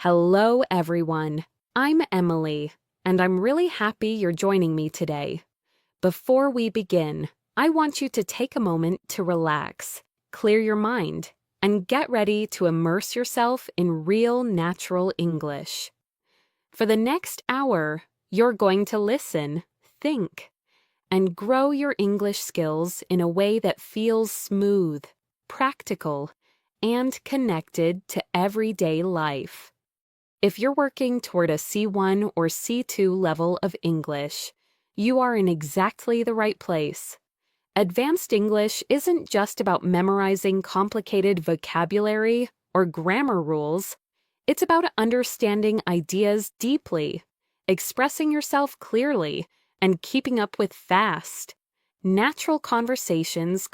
Hello, everyone. I'm Emily, and I'm really happy you're joining me today. Before we begin, I want you to take a moment to relax, clear your mind, and get ready to immerse yourself in real natural English. For the next hour, you're going to listen, think, and grow your English skills in a way that feels smooth, practical, and connected to everyday life. If you're working toward a C1 or C2 level of English, you are in exactly the right place. Advanced English isn't just about memorizing complicated vocabulary or grammar rules. It's about understanding ideas deeply, expressing yourself clearly, and keeping up with fast, natural conversations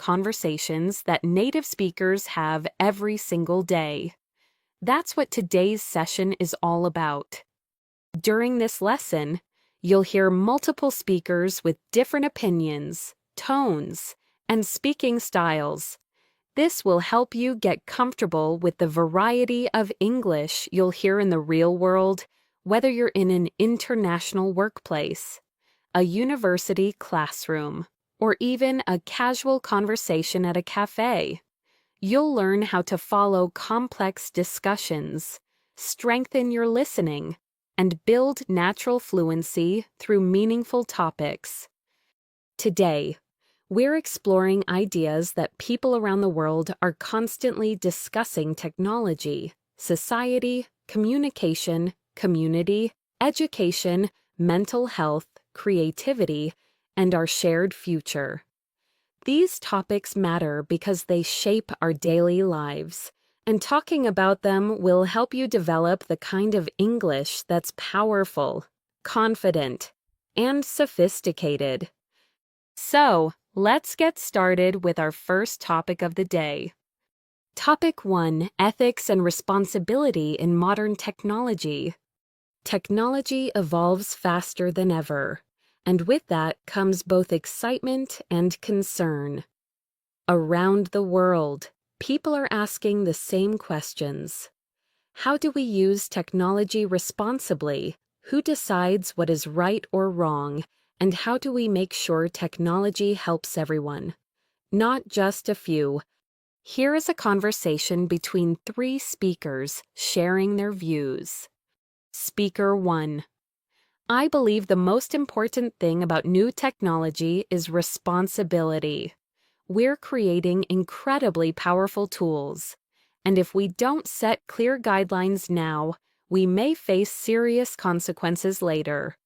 that native speakers have every single day. That's what today's session is all about. During this lesson, you'll hear multiple speakers with different opinions, tones, and speaking styles. This will help you get comfortable with the variety of English you'll hear in the real world, whether you're in an international workplace, a university classroom, or even a casual conversation at a cafe. You'll learn how to follow complex discussions, strengthen your listening, and build natural fluency through meaningful topics. Today, we're exploring ideas that people around the world are constantly discussing: technology, society, communication, community, education, mental health, creativity, and our shared future. These topics matter because they shape our daily lives, and talking about them will help you develop the kind of English that's powerful, confident, and sophisticated. So, let's get started with our first topic of the day. Topic 1: Ethics and Responsibility in Modern Technology. Technology evolves faster than ever, and with that comes both excitement and concern. Around the world, people are asking the same questions. How do we use technology responsibly? Who decides what is right or wrong? And how do we make sure technology helps everyone, not just a few? Here is a conversation between 3 speakers sharing their views. Speaker 1: I believe the most important thing about new technology is responsibility. We're creating incredibly powerful tools, and if we don't set clear guidelines now, we may face serious consequences later.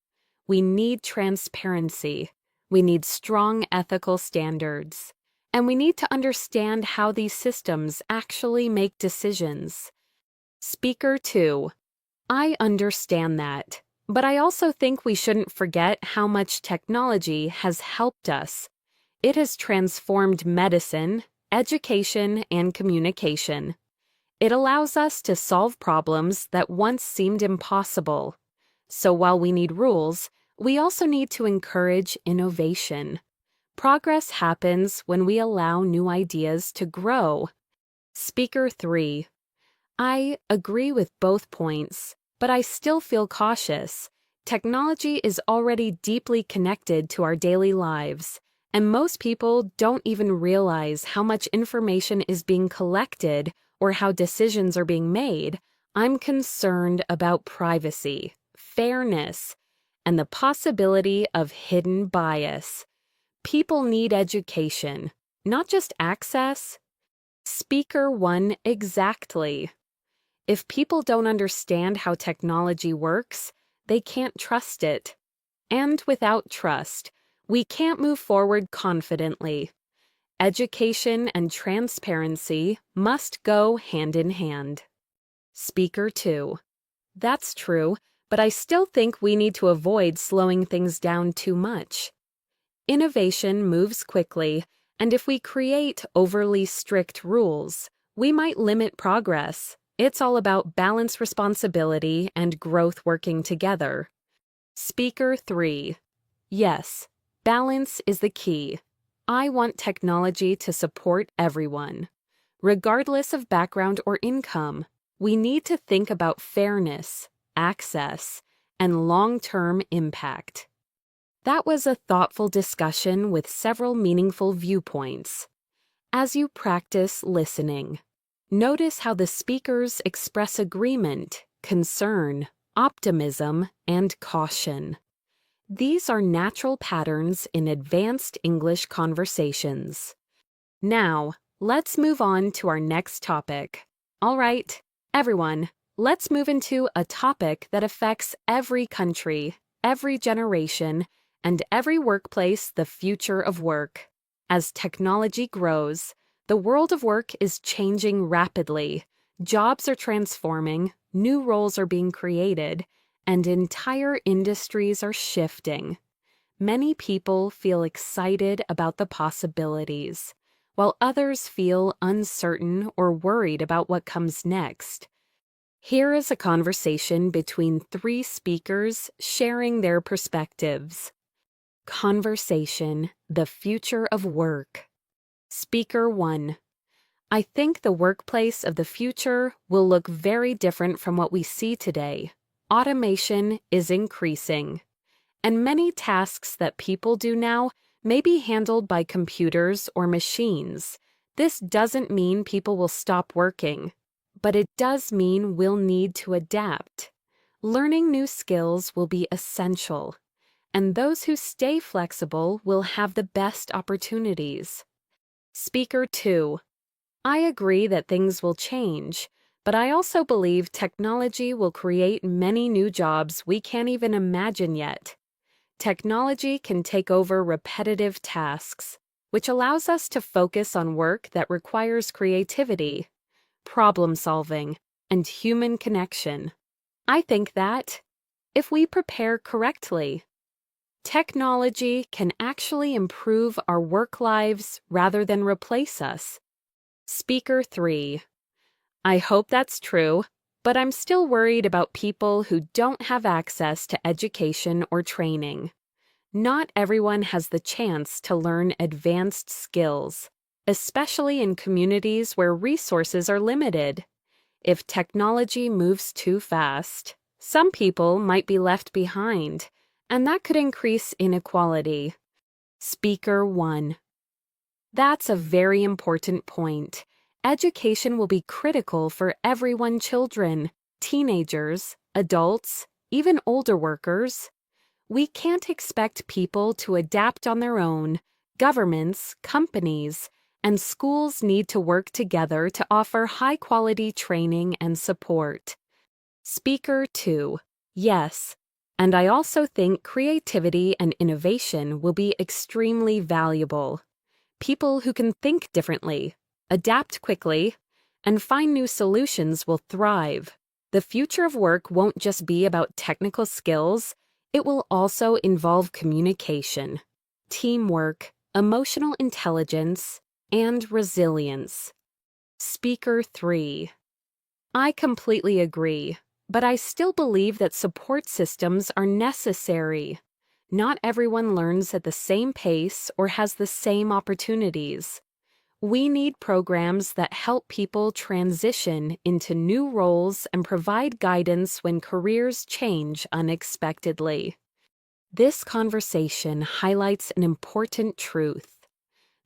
We need transparency, we need strong ethical standards, and we need to understand how these systems actually make decisions. Speaker 2: I understand that. But I also think we shouldn't forget how much technology has helped us. It has transformed medicine, education, and communication. It allows us to solve problems that once seemed impossible. So while we need rules, we also need to encourage innovation. Progress happens when we allow new ideas to grow. Speaker 3: I agree with both points, but I still feel cautious. Technology is already deeply connected to our daily lives, and most people don't even realize how much information is being collected or how decisions are being made. I'm concerned about privacy, fairness, and the possibility of hidden bias. People need education, not just access. Speaker 1: Exactly. If people don't understand how technology works, they can't trust it. And without trust, we can't move forward confidently. Education and transparency must go hand in hand. Speaker 2: That's true, but I still think we need to avoid slowing things down too much. Innovation moves quickly, and if we create overly strict rules, we might limit progress. It's all about balance, responsibility, and growth working together. Speaker 3: Yes, balance is the key. I want technology to support everyone, regardless of background or income. we need to think about fairness, access, and long-term impact. That was a thoughtful discussion with several meaningful viewpoints. As you practice listening, notice how the speakers express agreement, concern, optimism, and caution. These are natural patterns in advanced English conversations. Now, let's move on to our next topic. All right, everyone, let's move into a topic that affects every country, every generation, and every workplace: the future of work. As technology grows, the world of work is changing rapidly. Jobs are transforming, new roles are being created, and entire industries are shifting. Many people feel excited about the possibilities, while others feel uncertain or worried about what comes next. Here is a conversation between three speakers sharing their perspectives. Conversation: the future of work. Speaker 1. I think the workplace of the future will look very different from what we see today. Automation is increasing, and many tasks that people do now may be handled by computers or machines. This doesn't mean people will stop working, but it does mean we'll need to adapt. Learning new skills will be essential, and those who stay flexible will have the best opportunities. Speaker 2. I agree that things will change, but I also believe technology will create many new jobs we can't even imagine yet. Technology can take over repetitive tasks, which allows us to focus on work that requires creativity, problem solving, and human connection. I think that, if we prepare correctly, technology can actually improve our work lives rather than replace us. Speaker 3. I hope that's true, but I'm still worried about people who don't have access to education or training. Not everyone has the chance to learn advanced skills, especially in communities where resources are limited. If technology moves too fast, some people might be left behind, and that could increase inequality. Speaker 1. That's a very important point. Education will be critical for everyone: children, teenagers, adults, even older workers. We can't expect people to adapt on their own. Governments, companies, and schools need to work together to offer high-quality training and support. Speaker 2. Yes, and I also think creativity and innovation will be extremely valuable. People who can think differently, adapt quickly, and find new solutions will thrive. The future of work won't just be about technical skills, it will also involve communication, teamwork, emotional intelligence, and resilience. Speaker 3. I completely agree, but I still believe that support systems are necessary. Not everyone learns at the same pace or has the same opportunities. We need programs that help people transition into new roles and provide guidance when careers change unexpectedly. This conversation highlights an important truth.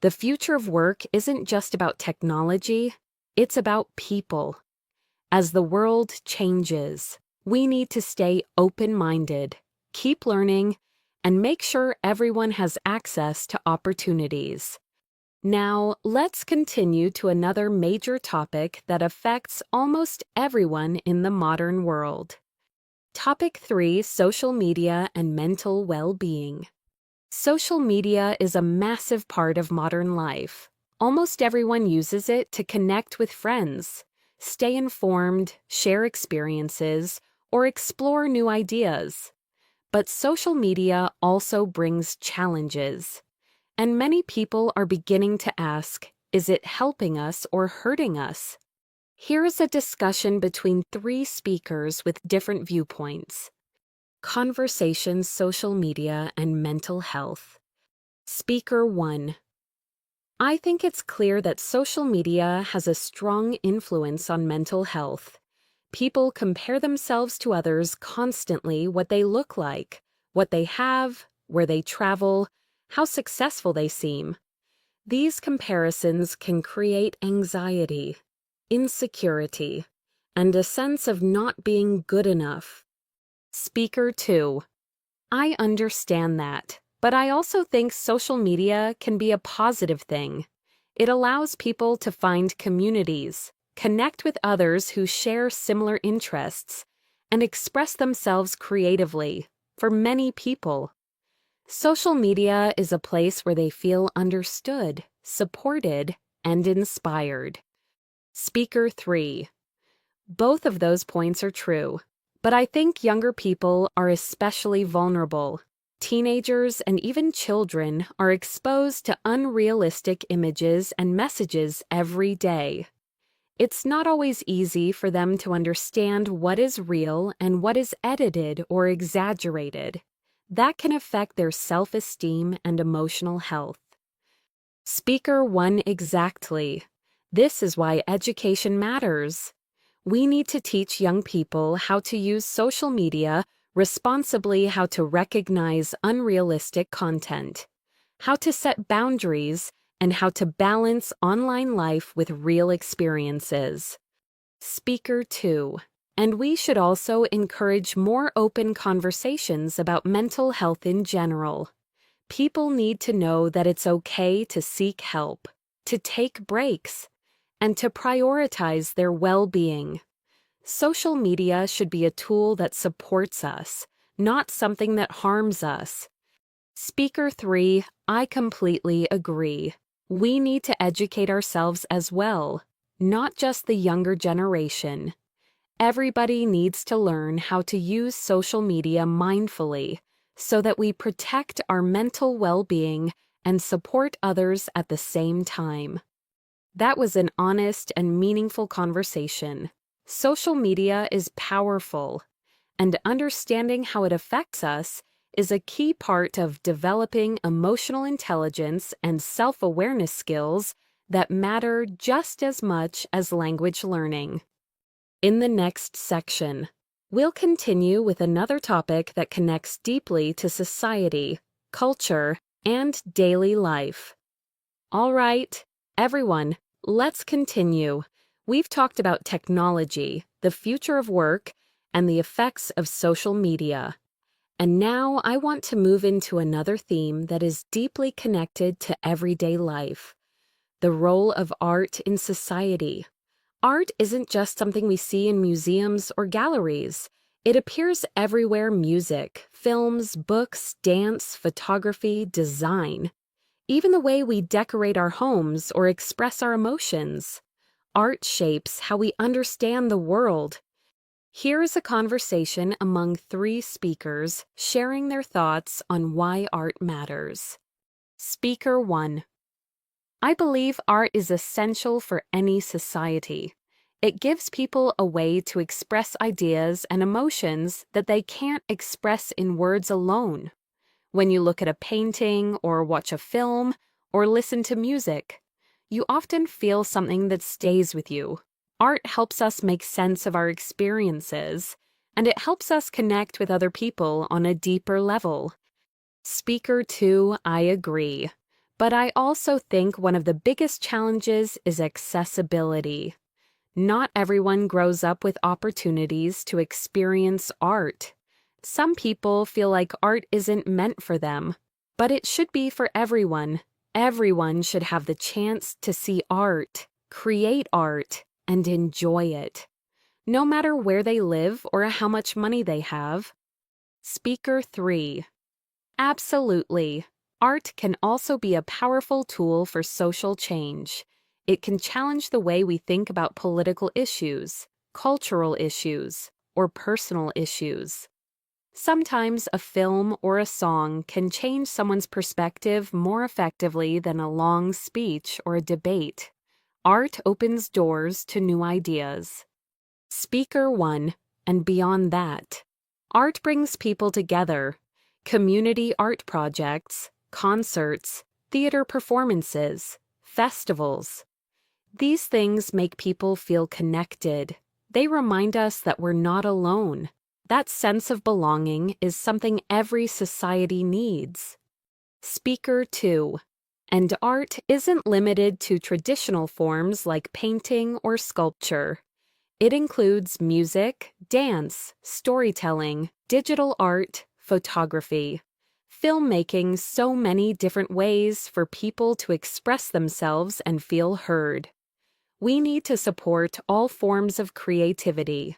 The future of work isn't just about technology, it's about people. As the world changes, we need to stay open-minded, keep learning, and make sure everyone has access to opportunities. Now, let's continue to another major topic that affects almost everyone in the modern world. Topic 3: social media and mental well-being. Social media is a massive part of modern life. Almost everyone uses it to connect with friends, stay informed, share experiences, or explore new ideas. But social media also brings challenges, and many people are beginning to ask, is it helping us or hurting us? Here is a discussion between three speakers with different viewpoints. Conversation: social media and mental health. Speaker 1. I think it's clear that social media has a strong influence on mental health. People compare themselves to others constantly, what they look like, what they have, where they travel, how successful they seem. These comparisons can create anxiety, insecurity, and a sense of not being good enough. Speaker 2. I understand that, but I also think social media can be a positive thing. It allows people to find communities, connect with others who share similar interests, and express themselves creatively. For many people, social media is a place where they feel understood, supported, and inspired. Speaker 3. Both of those points are true, but I think younger people are especially vulnerable. Teenagers and even children are exposed to unrealistic images and messages every day. It's not always easy for them to understand what is real and what is edited or exaggerated. That can affect their self-esteem and emotional health. Speaker 1. Exactly. This is why education matters. We need to teach young people how to use social media responsibly, how to recognize unrealistic content, how to set boundaries, and how to balance online life with real experiences. Speaker 2. And we should also encourage more open conversations about mental health in general. People need to know that it's okay to seek help, to take breaks, and to prioritize their well-being. Social media should be a tool that supports us, not something that harms us. Speaker 3. I completely agree. We need to educate ourselves as well, not just the younger generation. Everybody needs to learn how to use social media mindfully so that we protect our mental well-being and support others at the same time. That was an honest and meaningful conversation. Social media is powerful, and understanding how it affects us is a key part of developing emotional intelligence and self-awareness skills that matter just as much as language learning. In the next section, we'll continue with another topic that connects deeply to society, culture, and daily life. All right, everyone, let's continue. We've talked about technology, the future of work, and the effects of social media. And now I want to move into another theme that is deeply connected to everyday life: the role of art in society. Art isn't just something we see in museums or galleries. It appears everywhere: music, films, books, dance, photography, design. Even the way we decorate our homes or express our emotions. Art shapes how we understand the world. Here is a conversation among 3 speakers sharing their thoughts on why art matters. Speaker 1. I believe art is essential for any society. It gives people a way to express ideas and emotions that they can't express in words alone. When you look at a painting or watch a film or listen to music, you often feel something that stays with you. Art helps us make sense of our experiences, and it helps us connect with other people on a deeper level. Speaker 2, I agree. But I also think one of the biggest challenges is accessibility. Not everyone grows up with opportunities to experience art. Some people feel like art isn't meant for them, but it should be for everyone. Everyone should have the chance to see art, create art, and enjoy it, no matter where they live or how much money they have. Speaker 3. Absolutely. Art can also be a powerful tool for social change. It can challenge the way we think about political issues, cultural issues, or personal issues. Sometimes a film or a song can change someone's perspective more effectively than a long speech or a debate. Art opens doors to new ideas. Speaker 1, and beyond that, art brings people together. Community art projects, concerts, theater performances, festivals. These things make people feel connected, They remind us that we're not alone. That sense of belonging is something every society needs. Speaker 2. And art isn't limited to traditional forms like painting or sculpture. It includes music, dance, storytelling, digital art, photography, filmmaking, so many different ways for people to express themselves and feel heard. We need to support all forms of creativity.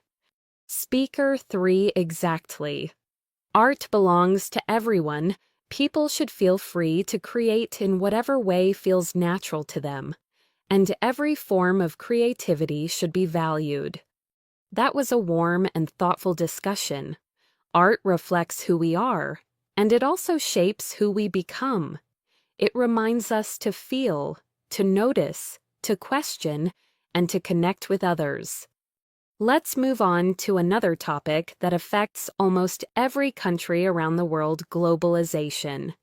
Speaker 3 exactly. Art belongs to everyone. People should feel free to create in whatever way feels natural to them, and every form of creativity should be valued. That was a warm and thoughtful discussion. Art reflects who we are, and it also shapes who we become. It reminds us to feel, to notice, to question, and to connect with others. Let's move on to another topic that affects almost every country around the world: globalization.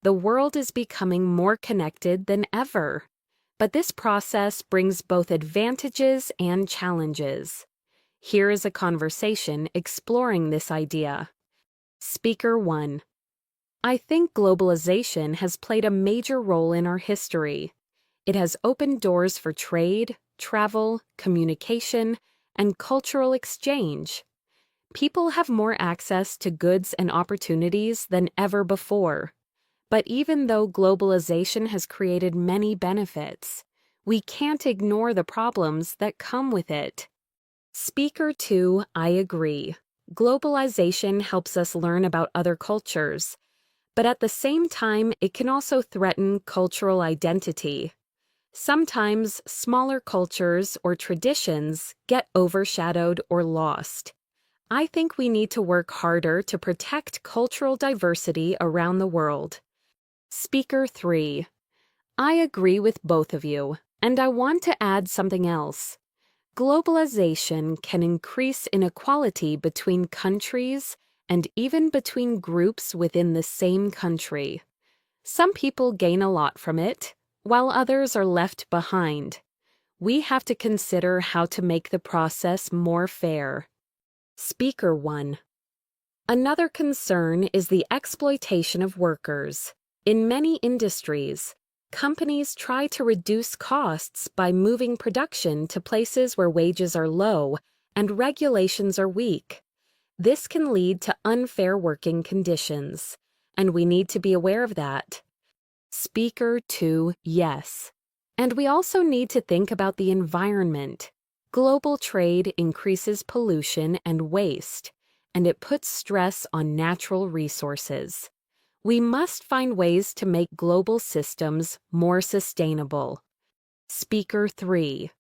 The world is becoming more connected than ever, but this process brings both advantages and challenges. Here is a conversation exploring this idea. Speaker 1. I think globalization has played a major role in our history. It has opened doors for trade, travel, communication, and cultural exchange. People have more access to goods and opportunities than ever before. But even though globalization has created many benefits, we can't ignore the problems that come with it. Speaker 2, I agree. Globalization helps us learn about other cultures, but at the same time, it can also threaten cultural identity. Sometimes smaller cultures or traditions get overshadowed or lost. I think we need to work harder to protect cultural diversity around the world. Speaker 3. I agree with both of you, and I want to add something else. Globalization can increase inequality between countries and even between groups within the same country. Some people gain a lot from it, while others are left behind. We have to consider how to make the process more fair. Speaker 1. Another concern is the exploitation of workers. In many industries, companies try to reduce costs by moving production to places where wages are low and regulations are weak. This can lead to unfair working conditions, and we need to be aware of that. Speaker 2, yes. And we also need to think about the environment. Global trade increases pollution and waste, and it puts stress on natural resources. We must find ways to make global systems more sustainable. Speaker 3.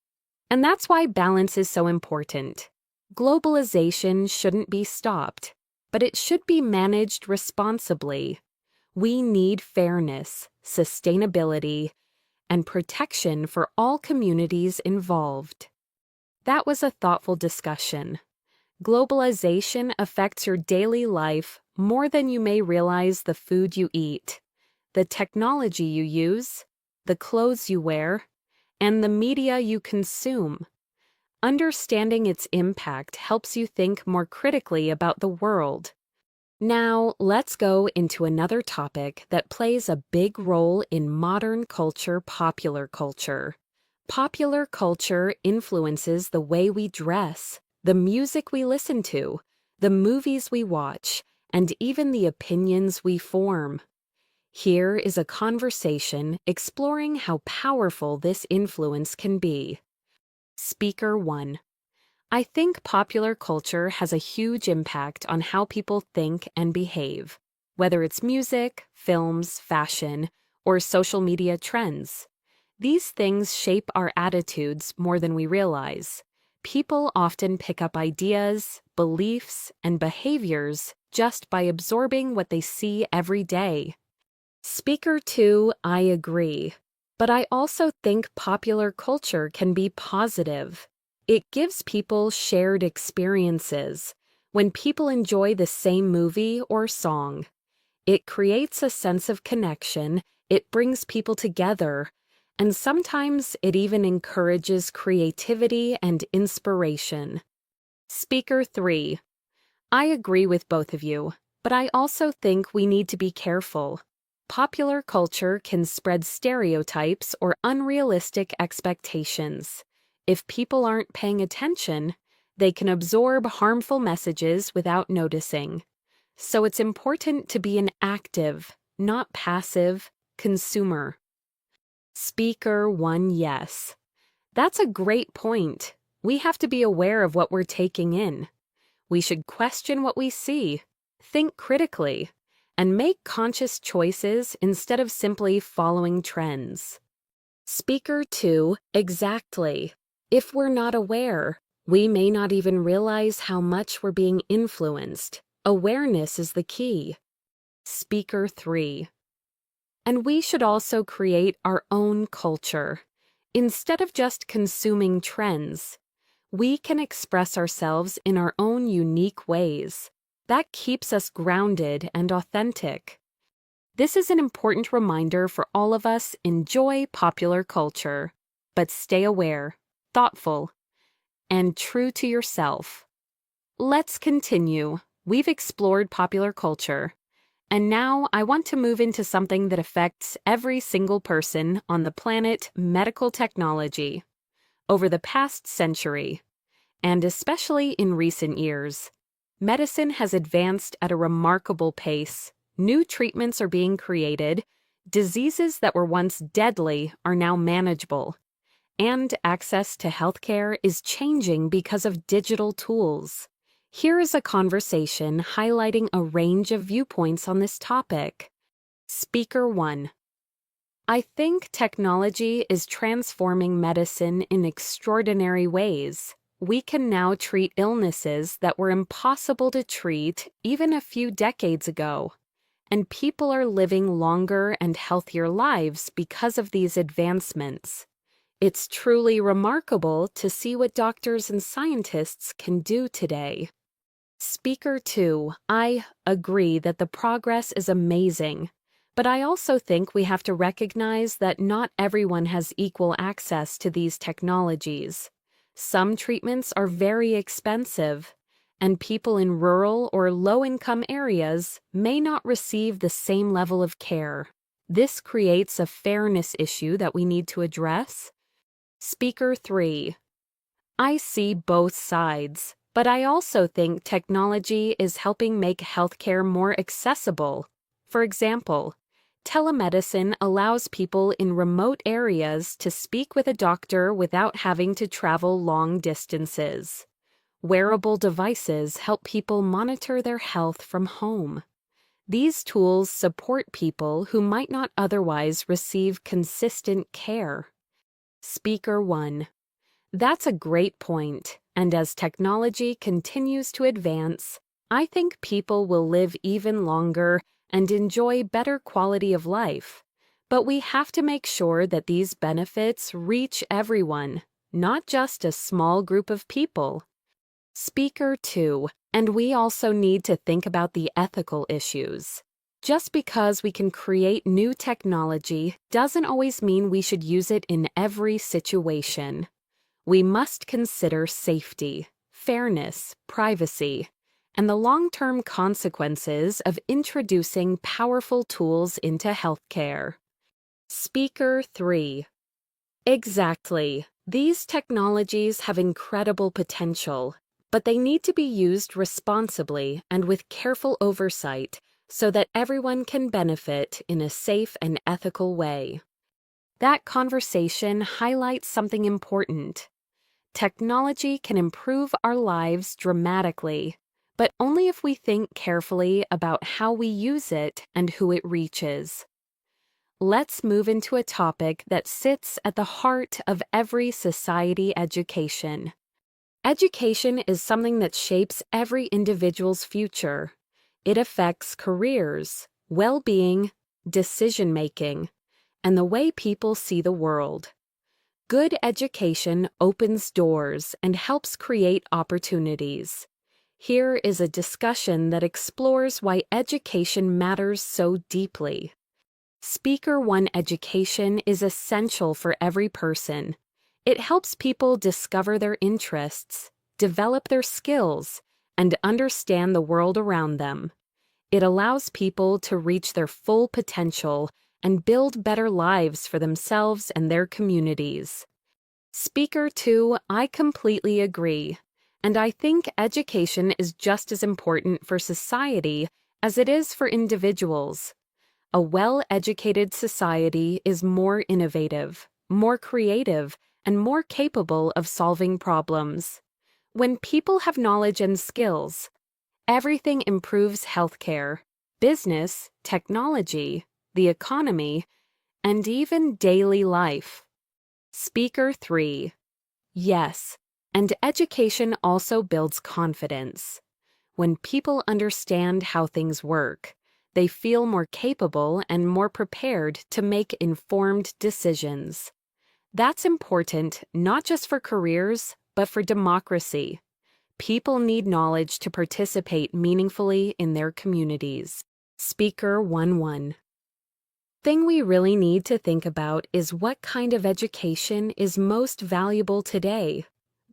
And that's why balance is so important. Globalization shouldn't be stopped, but it should be managed responsibly. We need fairness, sustainability, and protection for all communities involved. That was a thoughtful discussion. Globalization affects your daily life more than you may realize: the food you eat, the technology you use, the clothes you wear, and the media you consume. Understanding its impact helps you think more critically about the world. Now, let's go into another topic that plays a big role in modern culture: popular culture. Popular culture influences the way we dress, the music we listen to, the movies we watch, and even the opinions we form. Here is a conversation exploring how powerful this influence can be. Speaker 1. I think popular culture has a huge impact on how people think and behave, whether it's music, films, fashion, or social media trends. These things shape our attitudes more than we realize. People often pick up ideas, beliefs, and behaviors just by absorbing what they see every day. Speaker 2, I agree. But I also think popular culture can be positive. It gives people shared experiences. When people enjoy the same movie or song, it creates a sense of connection, it brings people together, and sometimes it even encourages creativity and inspiration. Speaker 3. I agree with both of you, but I also think we need to be careful. Popular culture can spread stereotypes or unrealistic expectations. If people aren't paying attention, they can absorb harmful messages without noticing. So it's important to be an active, not passive, consumer. Speaker 1. Yes. That's a great point. We have to be aware of what we're taking in. We should question what we see, think critically, and make conscious choices instead of simply following trends. Speaker 2. Exactly. If we're not aware, we may not even realize how much we're being influenced. Awareness is the key. Speaker 3. And we should also create our own culture. Instead of just consuming trends, we can express ourselves in our own unique ways. That keeps us grounded and authentic. This is an important reminder for all of us: enjoy popular culture, but stay aware, thoughtful, and true to yourself. Let's continue. We've explored popular culture, and now I want to move into something that affects every single person on the planet: medical technology. Over the past century, and especially in recent years, medicine has advanced at a remarkable pace. New treatments are being created, diseases that were once deadly are now manageable, and access to healthcare is changing because of digital tools. Here is a conversation highlighting a range of viewpoints on this topic. Speaker 1. I think technology is transforming medicine in extraordinary ways. We can now treat illnesses that were impossible to treat even a few decades ago, and people are living longer and healthier lives because of these advancements. It's truly remarkable to see what doctors and scientists can do today. Speaker 2. I agree that the progress is amazing, but I also think we have to recognize that not everyone has equal access to these technologies. Some treatments are very expensive, and people in rural or low-income areas may not receive the same level of care. This creates a fairness issue that we need to address. Speaker 3. I see both sides, but I also think technology is helping make healthcare more accessible. For example, telemedicine allows people in remote areas to speak with a doctor without having to travel long distances. Wearable devices help people monitor their health from home. These tools support people who might not otherwise receive consistent care. Speaker 1. That's a great point, and as technology continues to advance, I think people will live even longer and enjoy better quality of life. But we have to make sure that these benefits reach everyone, not just a small group of people. Speaker 2. And we also need to think about the ethical issues. Just because we can create new technology doesn't always mean we should use it in every situation. We must consider safety, fairness, privacy, and the long-term consequences of introducing powerful tools into healthcare. Speaker 3. Exactly. These technologies have incredible potential, but they need to be used responsibly and with careful oversight so that everyone can benefit in a safe and ethical way. That conversation highlights something important. Technology can improve our lives dramatically, but only if we think carefully about how we use it and who it reaches. Let's move into a topic that sits at the heart of every society: education. Education is something that shapes every individual's future. It affects careers, well-being, decision-making, and the way people see the world. Good education opens doors and helps create opportunities. Here is a discussion that explores why education matters so deeply. Speaker 1. Education is essential for every person. It helps people discover their interests, develop their skills, and understand the world around them. It allows people to reach their full potential and build better lives for themselves and their communities. Speaker 2. I completely agree. And I think education is just as important for society as it is for individuals. A well-educated society is more innovative, more creative, and more capable of solving problems. When people have knowledge and skills, everything improves healthcare, business, technology, the economy, and even daily life. Speaker 3. Yes, and education also builds confidence. When people understand how things work, they feel more capable and more prepared to make informed decisions. That's important not just for careers, but for democracy. People need knowledge to participate meaningfully in their communities. Speaker 1. Thing we really need to think about is what kind of education is most valuable today.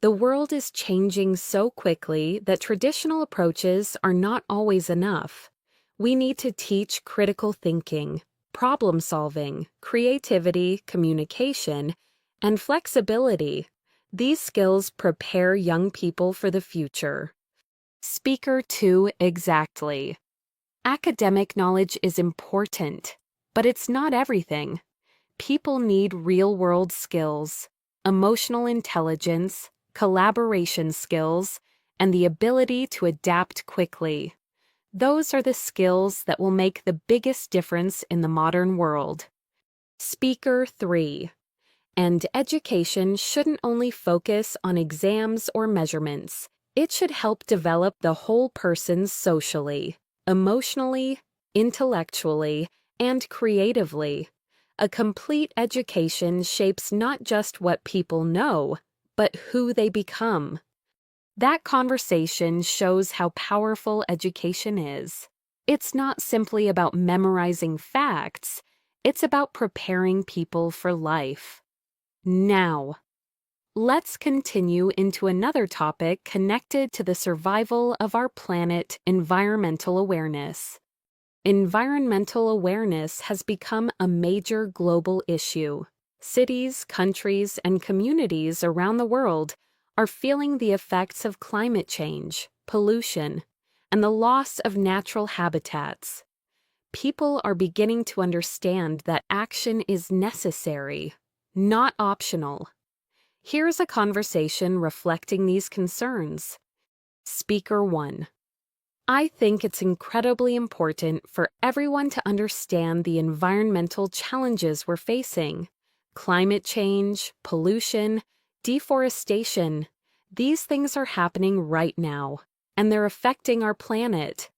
The world is changing so quickly that traditional approaches are not always enough. We need to teach critical thinking, problem solving, creativity, communication, and flexibility. These skills prepare young people for the future. Speaker 2. Exactly. Academic knowledge is important, but it's not everything. People need real-world skills, emotional intelligence, collaboration skills, and the ability to adapt quickly. Those are the skills that will make the biggest difference in the modern world. Speaker 3. And education shouldn't only focus on exams or measurements. It should help develop the whole person socially, emotionally, intellectually, and creatively. A complete education shapes not just what people know, but who they become. That conversation shows how powerful education is. It's not simply about memorizing facts, it's about preparing people for life. Now, let's continue into another topic connected to the survival of our planet: environmental awareness. Environmental awareness has become a major global issue. Cities, countries, and communities around the world are feeling the effects of climate change, pollution, and the loss of natural habitats. People are beginning to understand that action is necessary, not optional. Here's a conversation reflecting these concerns. Speaker 1. I think it's incredibly important for everyone to understand the environmental challenges we're facing. Climate change, pollution, deforestation. These things are happening right now, and they're affecting our planet.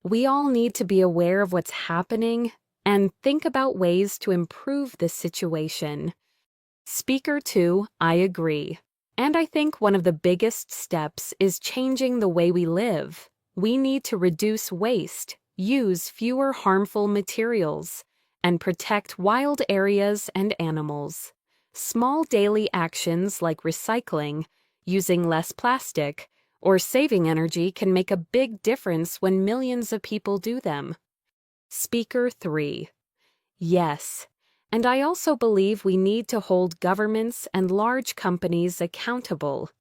We all need to be aware of what's happening and think about ways to improve this situation. Speaker 2, I agree. And I think one of the biggest steps is changing the way we live. We need to reduce waste, use fewer harmful materials, and protect wild areas and animals. Small daily actions like recycling, using less plastic, or saving energy can make a big difference when millions of people do them. Speaker 3. Yes, and I also believe we need to hold governments and large companies accountable.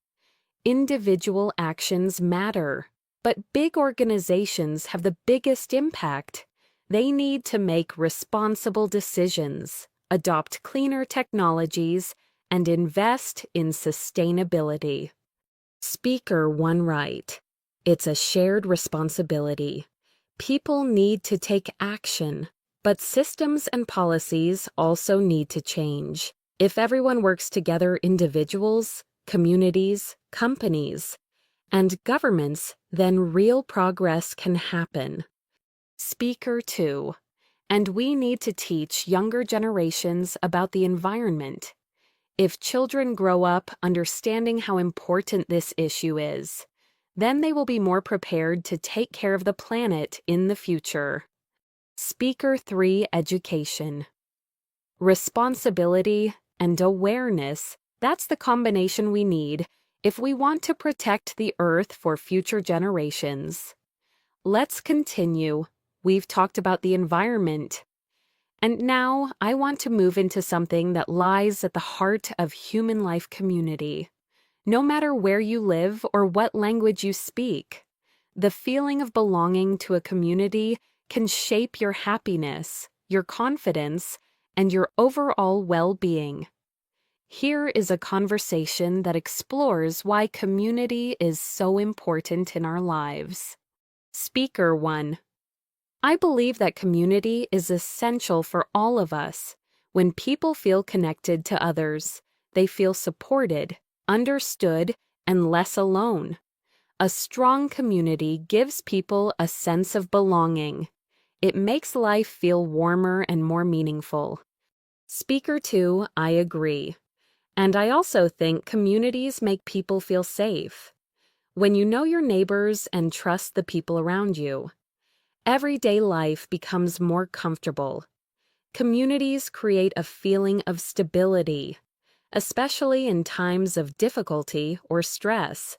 Individual actions matter, but big organizations have the biggest impact. They need to make responsible decisions, adopt cleaner technologies, and invest in sustainability. Speaker 1 right. It's a shared responsibility. People need to take action, but systems and policies also need to change. If everyone works together, individuals, communities, companies, and governments, then real progress can happen. Speaker 2. And we need to teach younger generations about the environment. If children grow up understanding how important this issue is, then they will be more prepared to take care of the planet in the future. Speaker 3 Education. Responsibility and awareness, that's the combination we need if we want to protect the earth for future generations. Let's continue. We've talked about the environment. And now I want to move into something that lies at the heart of human life: community. No matter where you live or what language you speak, the feeling of belonging to a community can shape your happiness, your confidence, and your overall well-being. Here is a conversation that explores why community is so important in our lives. Speaker 1. I believe that community is essential for all of us. When people feel connected to others, they feel supported, understood, and less alone. A strong community gives people a sense of belonging. It makes life feel warmer and more meaningful. Speaker 2, I agree. And I also think communities make people feel safe. When you know your neighbors and trust the people around you, everyday life becomes more comfortable. Communities create a feeling of stability, especially in times of difficulty or stress.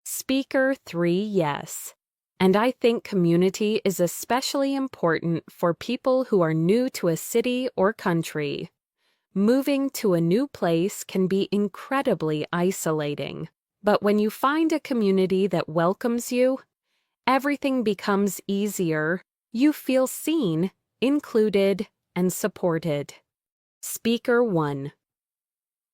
Speaker 3, yes. And I think community is especially important for people who are new to a city or country. Moving to a new place can be incredibly isolating. But when you find a community that welcomes you, everything becomes easier. You feel seen, included, and supported. Speaker 1.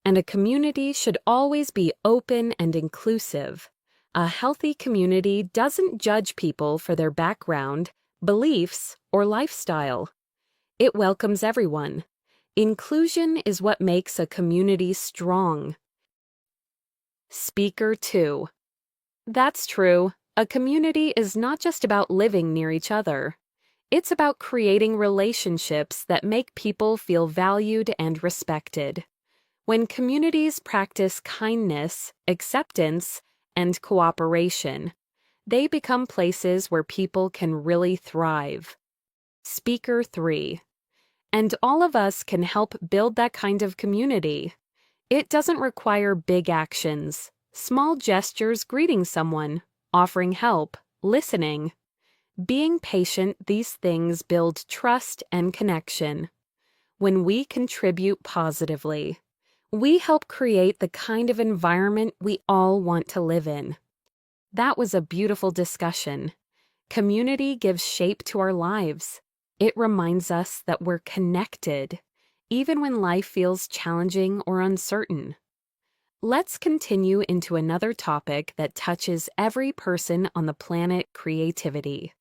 And a community should always be open and inclusive. A healthy community doesn't judge people for their background, beliefs, or lifestyle. It welcomes everyone. Inclusion is what makes a community strong. Speaker 2. That's true. A community is not just about living near each other. It's about creating relationships that make people feel valued and respected. When communities practice kindness, acceptance, and cooperation, they become places where people can really thrive. Speaker 3. And all of us can help build that kind of community. It doesn't require big actions, small gestures, greeting someone, offering help, listening. Being patient, these things build trust and connection. When we contribute positively, we help create the kind of environment we all want to live in. That was a beautiful discussion. Community gives shape to our lives. It reminds us that we're connected, even when life feels challenging or uncertain. Let's continue into another topic that touches every person on the planet: creativity.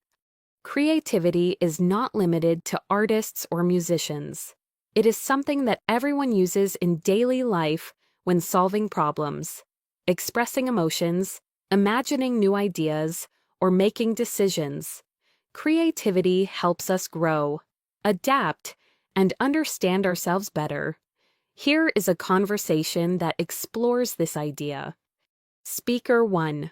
Creativity is not limited to artists or musicians. It is something that everyone uses in daily life when solving problems, expressing emotions, imagining new ideas, or making decisions. Creativity helps us grow, adapt, and understand ourselves better. Here is a conversation that explores this idea. Speaker 1.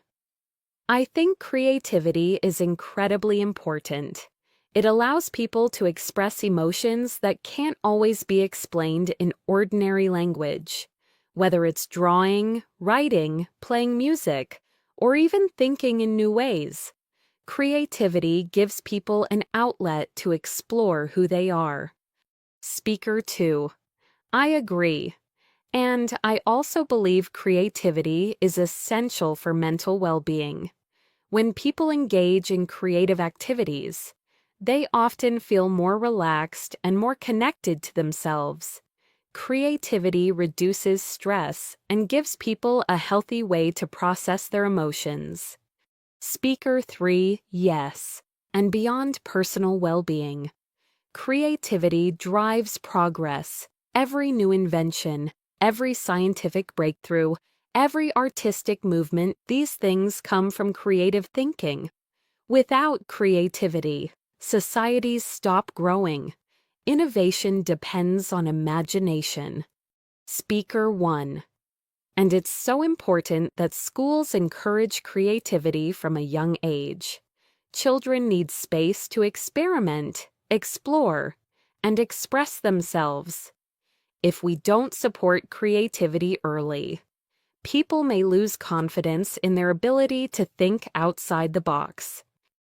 I think creativity is incredibly important. It allows people to express emotions that can't always be explained in ordinary language. Whether it's drawing, writing, playing music, or even thinking in new ways, creativity gives people an outlet to explore who they are. Speaker 2. I agree. And I also believe creativity is essential for mental well-being. When people engage in creative activities, they often feel more relaxed and more connected to themselves. Creativity reduces stress and gives people a healthy way to process their emotions. Speaker 3, yes, and beyond personal well-being. Creativity drives progress. Every new invention, every scientific breakthrough, every artistic movement, these things come from creative thinking. Without creativity, societies stop growing. Innovation depends on imagination. Speaker 1. And it's so important that schools encourage creativity from a young age. Children need space to experiment, explore, and express themselves. If we don't support creativity early, people may lose confidence in their ability to think outside the box.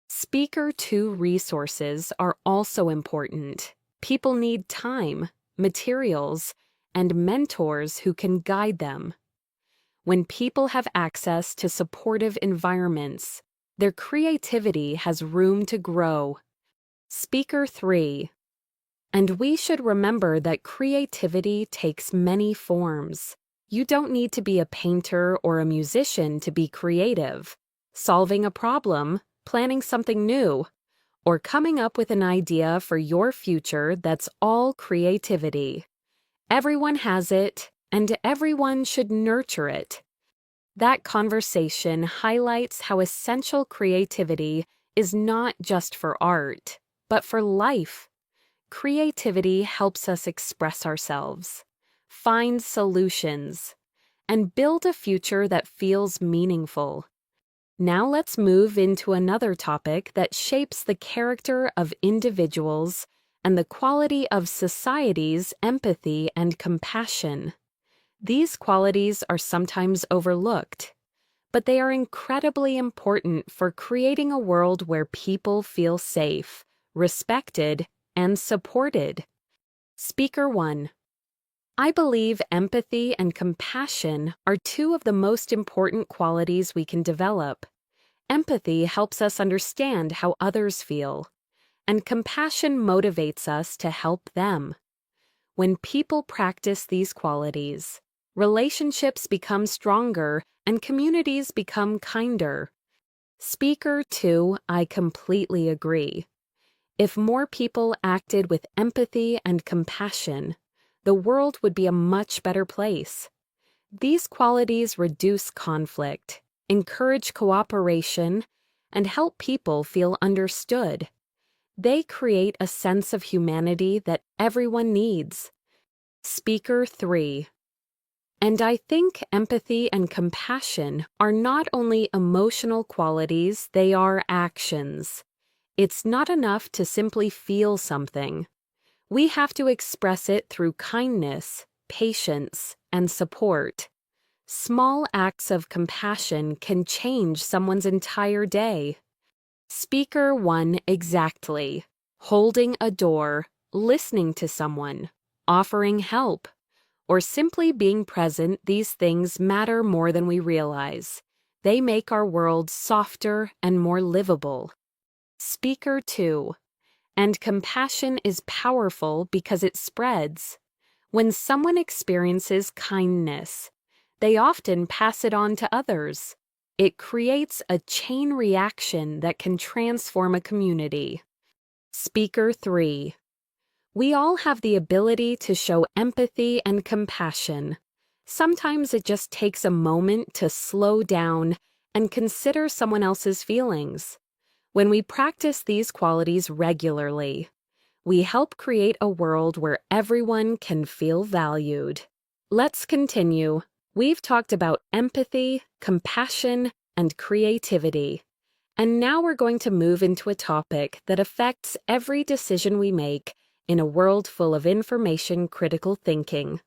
Speaker 2 resources are also important. People need time, materials, and mentors who can guide them. When people have access to supportive environments, their creativity has room to grow. Speaker 3. And we should remember that creativity takes many forms. You don't need to be a painter or a musician to be creative. Solving a problem, planning something new, or coming up with an idea for your future, that's all creativity. Everyone has it, and everyone should nurture it. That conversation highlights how essential creativity is not just for art, but for life. Creativity helps us express ourselves, find solutions, and build a future that feels meaningful. Now let's move into another topic that shapes the character of individuals and the quality of society's empathy and compassion. These qualities are sometimes overlooked, but they are incredibly important for creating a world where people feel safe, respected, and supported. Speaker 1. I believe empathy and compassion are two of the most important qualities we can develop. Empathy helps us understand how others feel, and compassion motivates us to help them. When people practice these qualities, relationships become stronger and communities become kinder. Speaker 2, I completely agree. If more people acted with empathy and compassion, the world would be a much better place. These qualities reduce conflict, encourage cooperation, and help people feel understood. They create a sense of humanity that everyone needs. Speaker 3. And I think empathy and compassion are not only emotional qualities, they are actions. It's not enough to simply feel something. We have to express it through kindness, patience, and support. Small acts of compassion can change someone's entire day. Speaker 1 exactly. Holding a door, listening to someone, offering help, or simply being present, these things matter more than we realize. They make our world softer and more livable. Speaker 2. And compassion is powerful because it spreads. When someone experiences kindness, they often pass it on to others. It creates a chain reaction that can transform a community. Speaker 3. We all have the ability to show empathy and compassion. Sometimes it just takes a moment to slow down and consider someone else's feelings. When we practice these qualities regularly, we help create a world where everyone can feel valued. Let's continue. We've talked about empathy, compassion, and creativity. And now we're going to move into a topic that affects every decision we make in a world full of information critical thinking.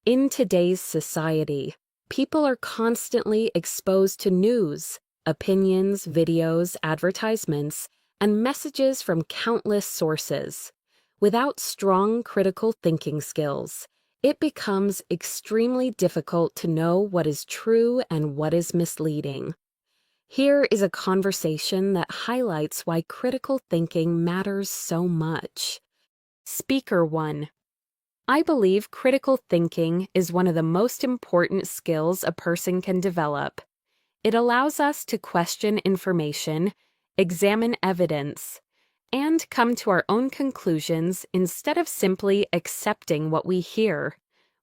In today's society, people are constantly exposed to news, opinions, videos, advertisements, and messages from countless sources. Without strong critical thinking skills, it becomes extremely difficult to know what is true and what is misleading. Here is a conversation that highlights why critical thinking matters so much. Speaker 1. I believe critical thinking is one of the most important skills a person can develop. It allows us to question information, examine evidence, and come to our own conclusions instead of simply accepting what we hear.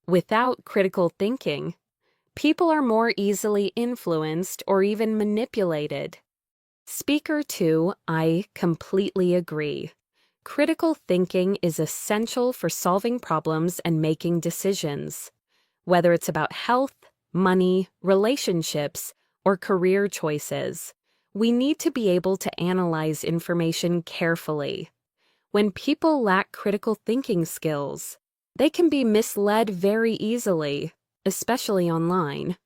Without critical thinking, people are more easily influenced or even manipulated. Speaker 2, I completely agree. Critical thinking is essential for solving problems and making decisions. Whether it's about health, money, relationships, or career choices, we need to be able to analyze information carefully. When people lack critical thinking skills, they can be misled very easily, especially online.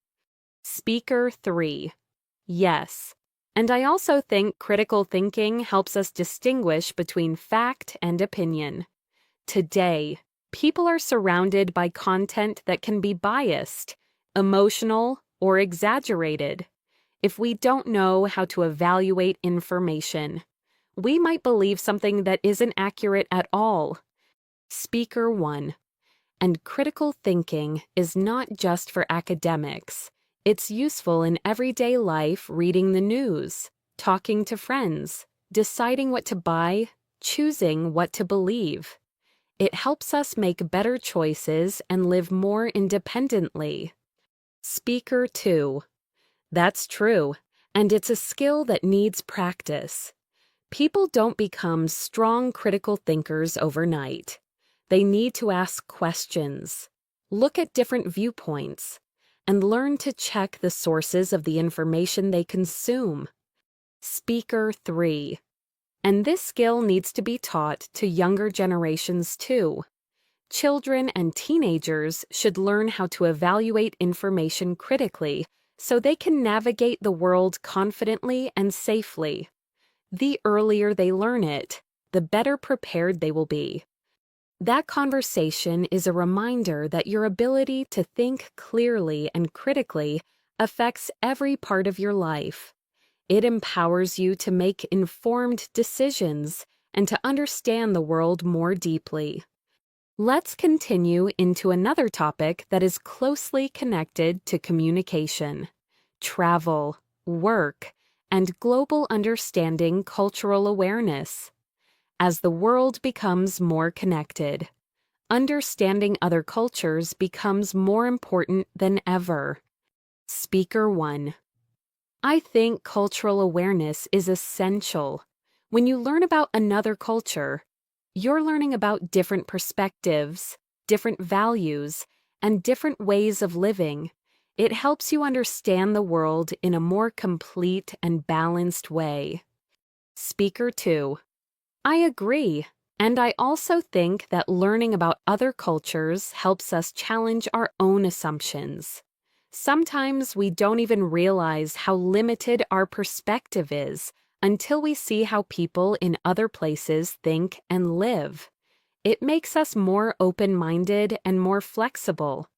Speaker 3. Yes. And I also think critical thinking helps us distinguish between fact and opinion. Today, people are surrounded by content that can be biased, emotional, or exaggerated. If we don't know how to evaluate information, we might believe something that isn't accurate at all. Speaker 1. And critical thinking is not just for academics. It's useful in everyday life, reading the news, talking to friends, deciding what to buy, choosing what to believe. It helps us make better choices and live more independently. Speaker 2. That's true, and it's a skill that needs practice. People don't become strong critical thinkers overnight. They need to ask questions, look at different viewpoints, and learn to check the sources of the information they consume. Speaker 3. And this skill needs to be taught to younger generations too. Children and teenagers should learn how to evaluate information critically so they can navigate the world confidently and safely. The earlier they learn it, the better prepared they will be. That conversation is a reminder that your ability to think clearly and critically affects every part of your life. It empowers you to make informed decisions and to understand the world more deeply. Let's continue into another topic that is closely connected to communication, travel, work, and global understanding cultural awareness. As the world becomes more connected, understanding other cultures becomes more important than ever. Speaker 1. I think cultural awareness is essential. When you learn about another culture, you're learning about different perspectives, different values, and different ways of living. It helps you understand the world in a more complete and balanced way. Speaker 2. I agree, and I also think that learning about other cultures helps us challenge our own assumptions. Sometimes we don't even realize how limited our perspective is until we see how people in other places think and live. It makes us more open-minded and more flexible.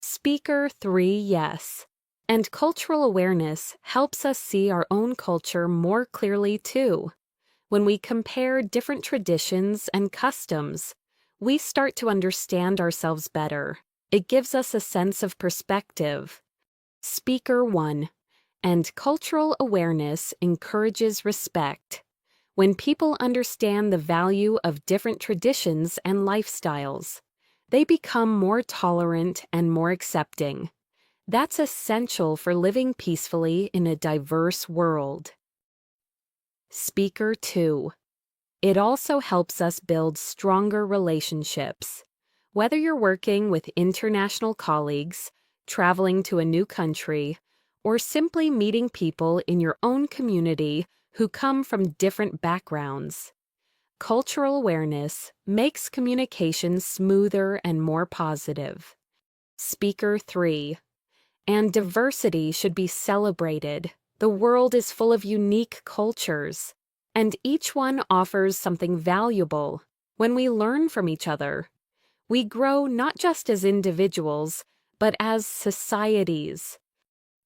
Speaker 3. Yes. And cultural awareness helps us see our own culture more clearly too. When we compare different traditions and customs, we start to understand ourselves better. It gives us a sense of perspective. Speaker 1. And cultural awareness encourages respect. When people understand the value of different traditions and lifestyles, they become more tolerant and more accepting. That's essential for living peacefully in a diverse world. Speaker 2. It also helps us build stronger relationships. Whether you're working with international colleagues, traveling to a new country, or simply meeting people in your own community who come from different backgrounds, cultural awareness makes communication smoother and more positive. Speaker 3. And diversity should be celebrated. The world is full of unique cultures, and each one offers something valuable. When we learn from each other, we grow not just as individuals, but as societies.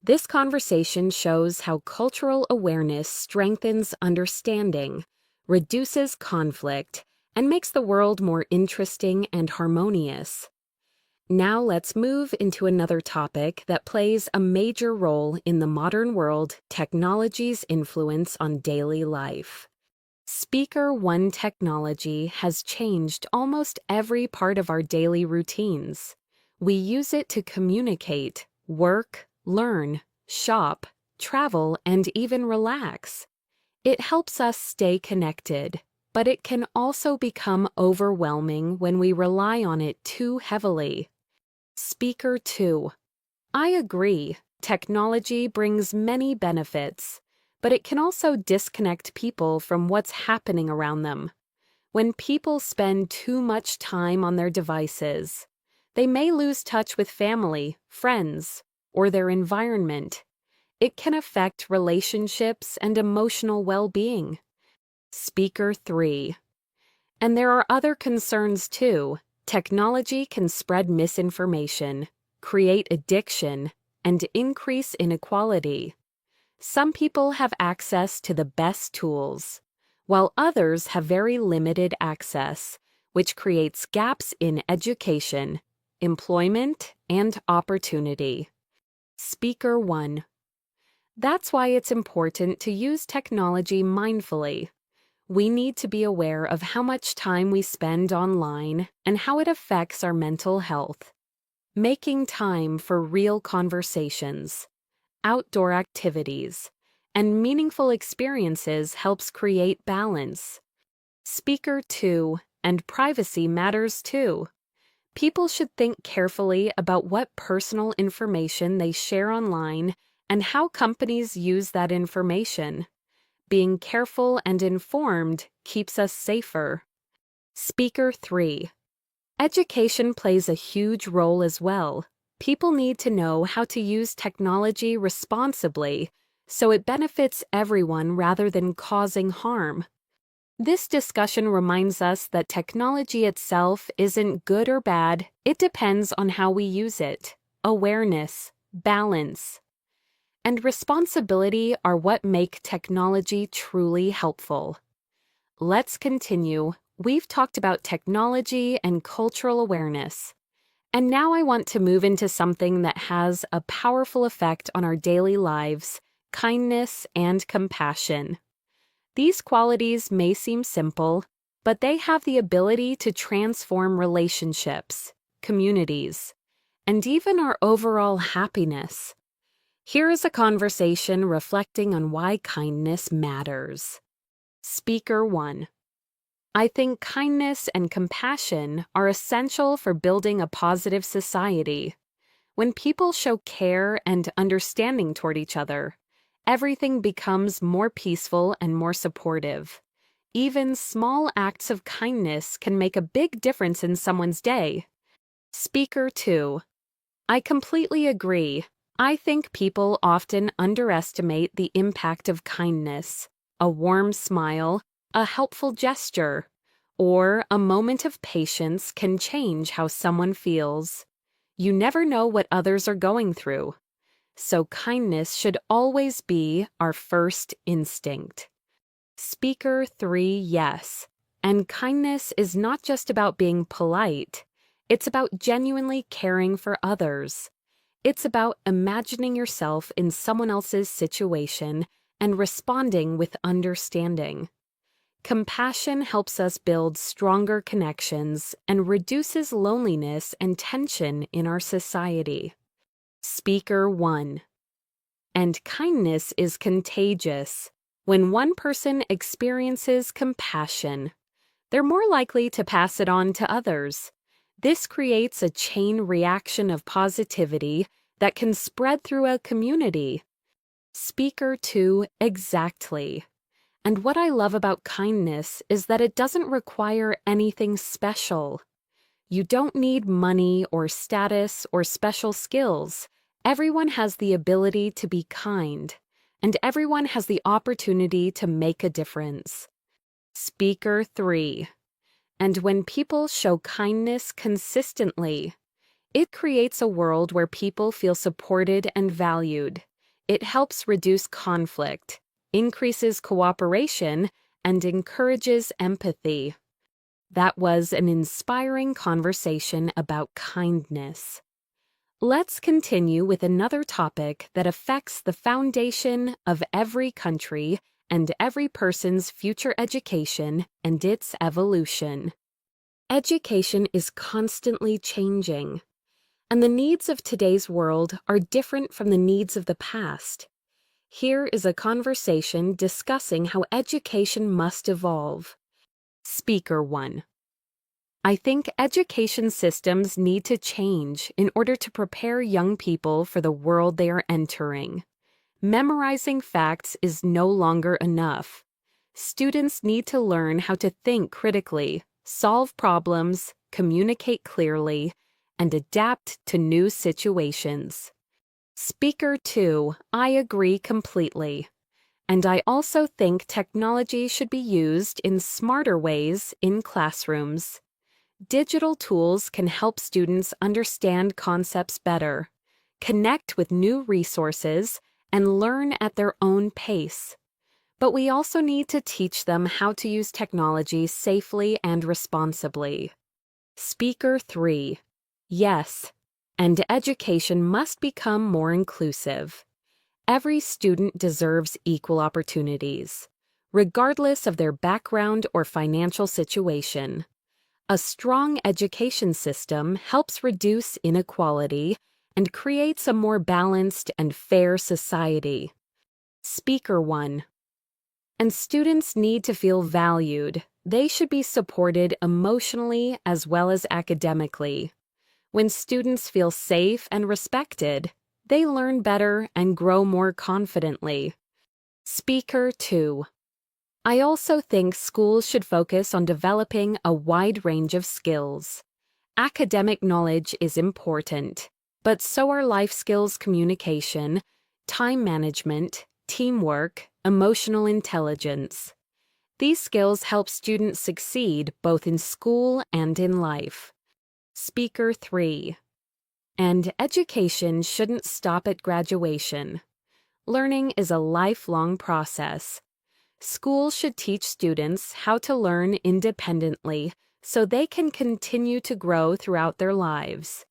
This conversation shows how cultural awareness strengthens understanding, reduces conflict, and makes the world more interesting and harmonious. Now let's move into another topic that plays a major role in the modern world: technology's influence on daily life. Speaker 1. Technology has changed almost every part of our daily routines. We use it to communicate, work, learn, shop, travel, and even relax. It helps us stay connected, but it can also become overwhelming when we rely on it too heavily. Speaker 2. I agree. Technology brings many benefits, but it can also disconnect people from what's happening around them. When people spend too much time on their devices, they may lose touch with family, friends, or their environment. It can affect relationships and emotional well-being. Speaker 3. And there are other concerns too. Technology can spread misinformation, create addiction, and increase inequality. Some people have access to the best tools, while others have very limited access, which creates gaps in education, employment, and opportunity. Speaker 1. That's why it's important to use technology mindfully. We need to be aware of how much time we spend online and how it affects our mental health. Making time for real conversations, outdoor activities, and meaningful experiences helps create balance. Speaker 2. And privacy matters too. People should think carefully about what personal information they share online and how companies use that information. Being careful and informed keeps us safer. Speaker 3. Education plays a huge role as well. People need to know how to use technology responsibly so it benefits everyone rather than causing harm. This discussion reminds us that technology itself isn't good or bad, it depends on how we use it. Awareness, balance, and responsibility are what make technology truly helpful. Let's continue. We've talked about technology and cultural awareness. And now I want to move into something that has a powerful effect on our daily lives: kindness and compassion. These qualities may seem simple, but they have the ability to transform relationships, communities, and even our overall happiness. Here is a conversation reflecting on why kindness matters. Speaker 1. I think kindness and compassion are essential for building a positive society. When people show care and understanding toward each other, everything becomes more peaceful and more supportive. Even small acts of kindness can make a big difference in someone's day. Speaker 2. I completely agree. I think people often underestimate the impact of kindness. A warm smile, a helpful gesture, or a moment of patience can change how someone feels. You never know what others are going through, so kindness should always be our first instinct. Speaker 3. Yes, and kindness is not just about being polite. It's about genuinely caring for others. It's about imagining yourself in someone else's situation and responding with understanding. Compassion helps us build stronger connections and reduces loneliness and tension in our society. Speaker 1. And kindness is contagious. When one person experiences compassion, they're more likely to pass it on to others. This creates a chain reaction of positivity that can spread through a community. Speaker 2. Exactly. And what I love about kindness is that it doesn't require anything special. You don't need money or status or special skills. Everyone has the ability to be kind, and everyone has the opportunity to make a difference. Speaker 3. And when people show kindness consistently, it creates a world where people feel supported and valued. It helps reduce conflict, increases cooperation, and encourages empathy. That was an inspiring conversation about kindness. Let's continue with another topic that affects the foundation of every country and every person's future education and its evolution. Education is constantly changing, and the needs of today's world are different from the needs of the past. Here is a conversation discussing how education must evolve. Speaker 1. I think education systems need to change in order to prepare young people for the world they are entering. Memorizing facts is no longer enough. Students need to learn how to think critically, solve problems, communicate clearly, and adapt to new situations. Speaker 2, I agree completely. And I also think technology should be used in smarter ways in classrooms. Digital tools can help students understand concepts better, connect with new resources, and learn at their own pace. But we also need to teach them how to use technology safely and responsibly. Speaker 3. Yes, and education must become more inclusive. Every student deserves equal opportunities, regardless of their background or financial situation. A strong education system helps reduce inequality and creates a more balanced and fair society. Speaker 1. And students need to feel valued. They should be supported emotionally as well as academically. When students feel safe and respected, they learn better and grow more confidently. Speaker 2. I also think schools should focus on developing a wide range of skills. Academic knowledge is important, but so are life skills, communication, time management, teamwork, emotional intelligence. These skills help students succeed both in school and in life. Speaker 3. And education shouldn't stop at graduation. Learning is a lifelong process. Schools should teach students how to learn independently so they can continue to grow throughout their lives.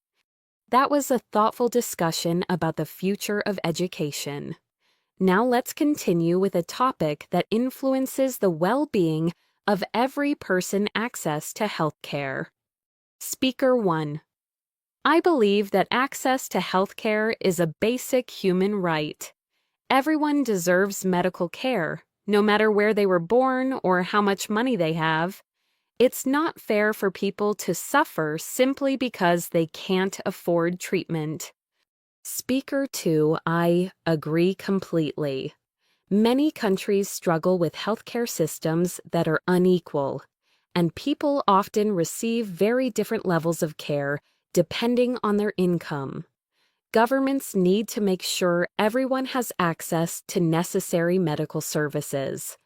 That was a thoughtful discussion about the future of education. Now let's continue with a topic that influences the well-being of every person: access to healthcare. Speaker 1. I believe that access to healthcare is a basic human right. Everyone deserves medical care, no matter where they were born or how much money they have. It's not fair for people to suffer simply because they can't afford treatment. Speaker 2, I agree completely. Many countries struggle with healthcare systems that are unequal, and people often receive very different levels of care depending on their income. Governments need to make sure everyone has access to necessary medical services.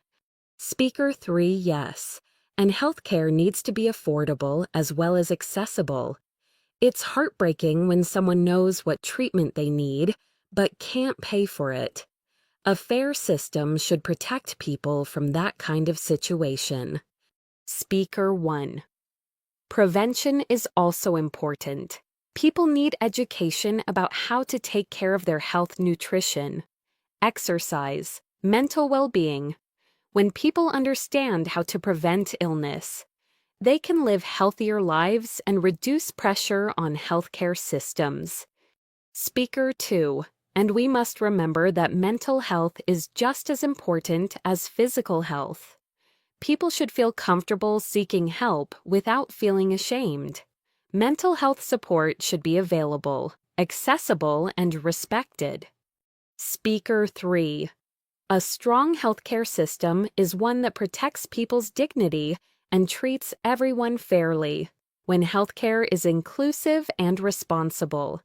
Speaker 3, yes, and healthcare needs to be affordable as well as accessible. It's heartbreaking when someone knows what treatment they need but can't pay for it. A fair system should protect people from that kind of situation. Speaker 1. Prevention is also important. People need education about how to take care of their health, nutrition, exercise, mental well-being. When people understand how to prevent illness, they can live healthier lives and reduce pressure on healthcare systems. Speaker 2. And we must remember that mental health is just as important as physical health. People should feel comfortable seeking help without feeling ashamed. Mental health support should be available, accessible, and respected. Speaker 3. A strong healthcare system is one that protects people's dignity and treats everyone fairly. When healthcare is inclusive and responsible,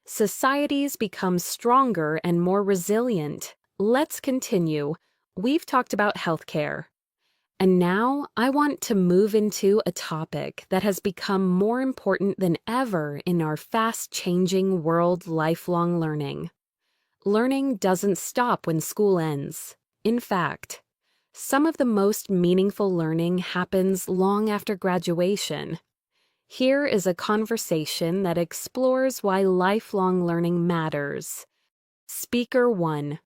societies become stronger and more resilient. Let's continue. We've talked about healthcare. And now I want to move into a topic that has become more important than ever in our fast-changing world: lifelong learning. Learning doesn't stop when school ends. In fact, some of the most meaningful learning happens long after graduation. Here is a conversation that explores why lifelong learning matters. Speaker 1.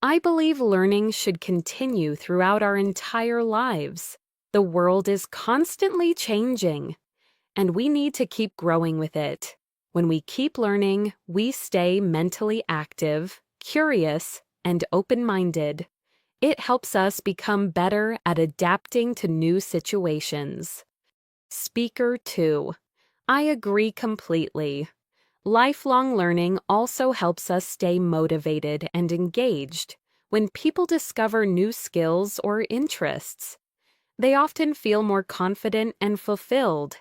I believe learning should continue throughout our entire lives. The world is constantly changing, and we need to keep growing with it. When we keep learning, we stay mentally active, curious, and open-minded. It helps us become better at adapting to new situations. Speaker 2. I agree completely. Lifelong learning also helps us stay motivated and engaged. when people discover new skills or interests. They often feel more confident and fulfilled.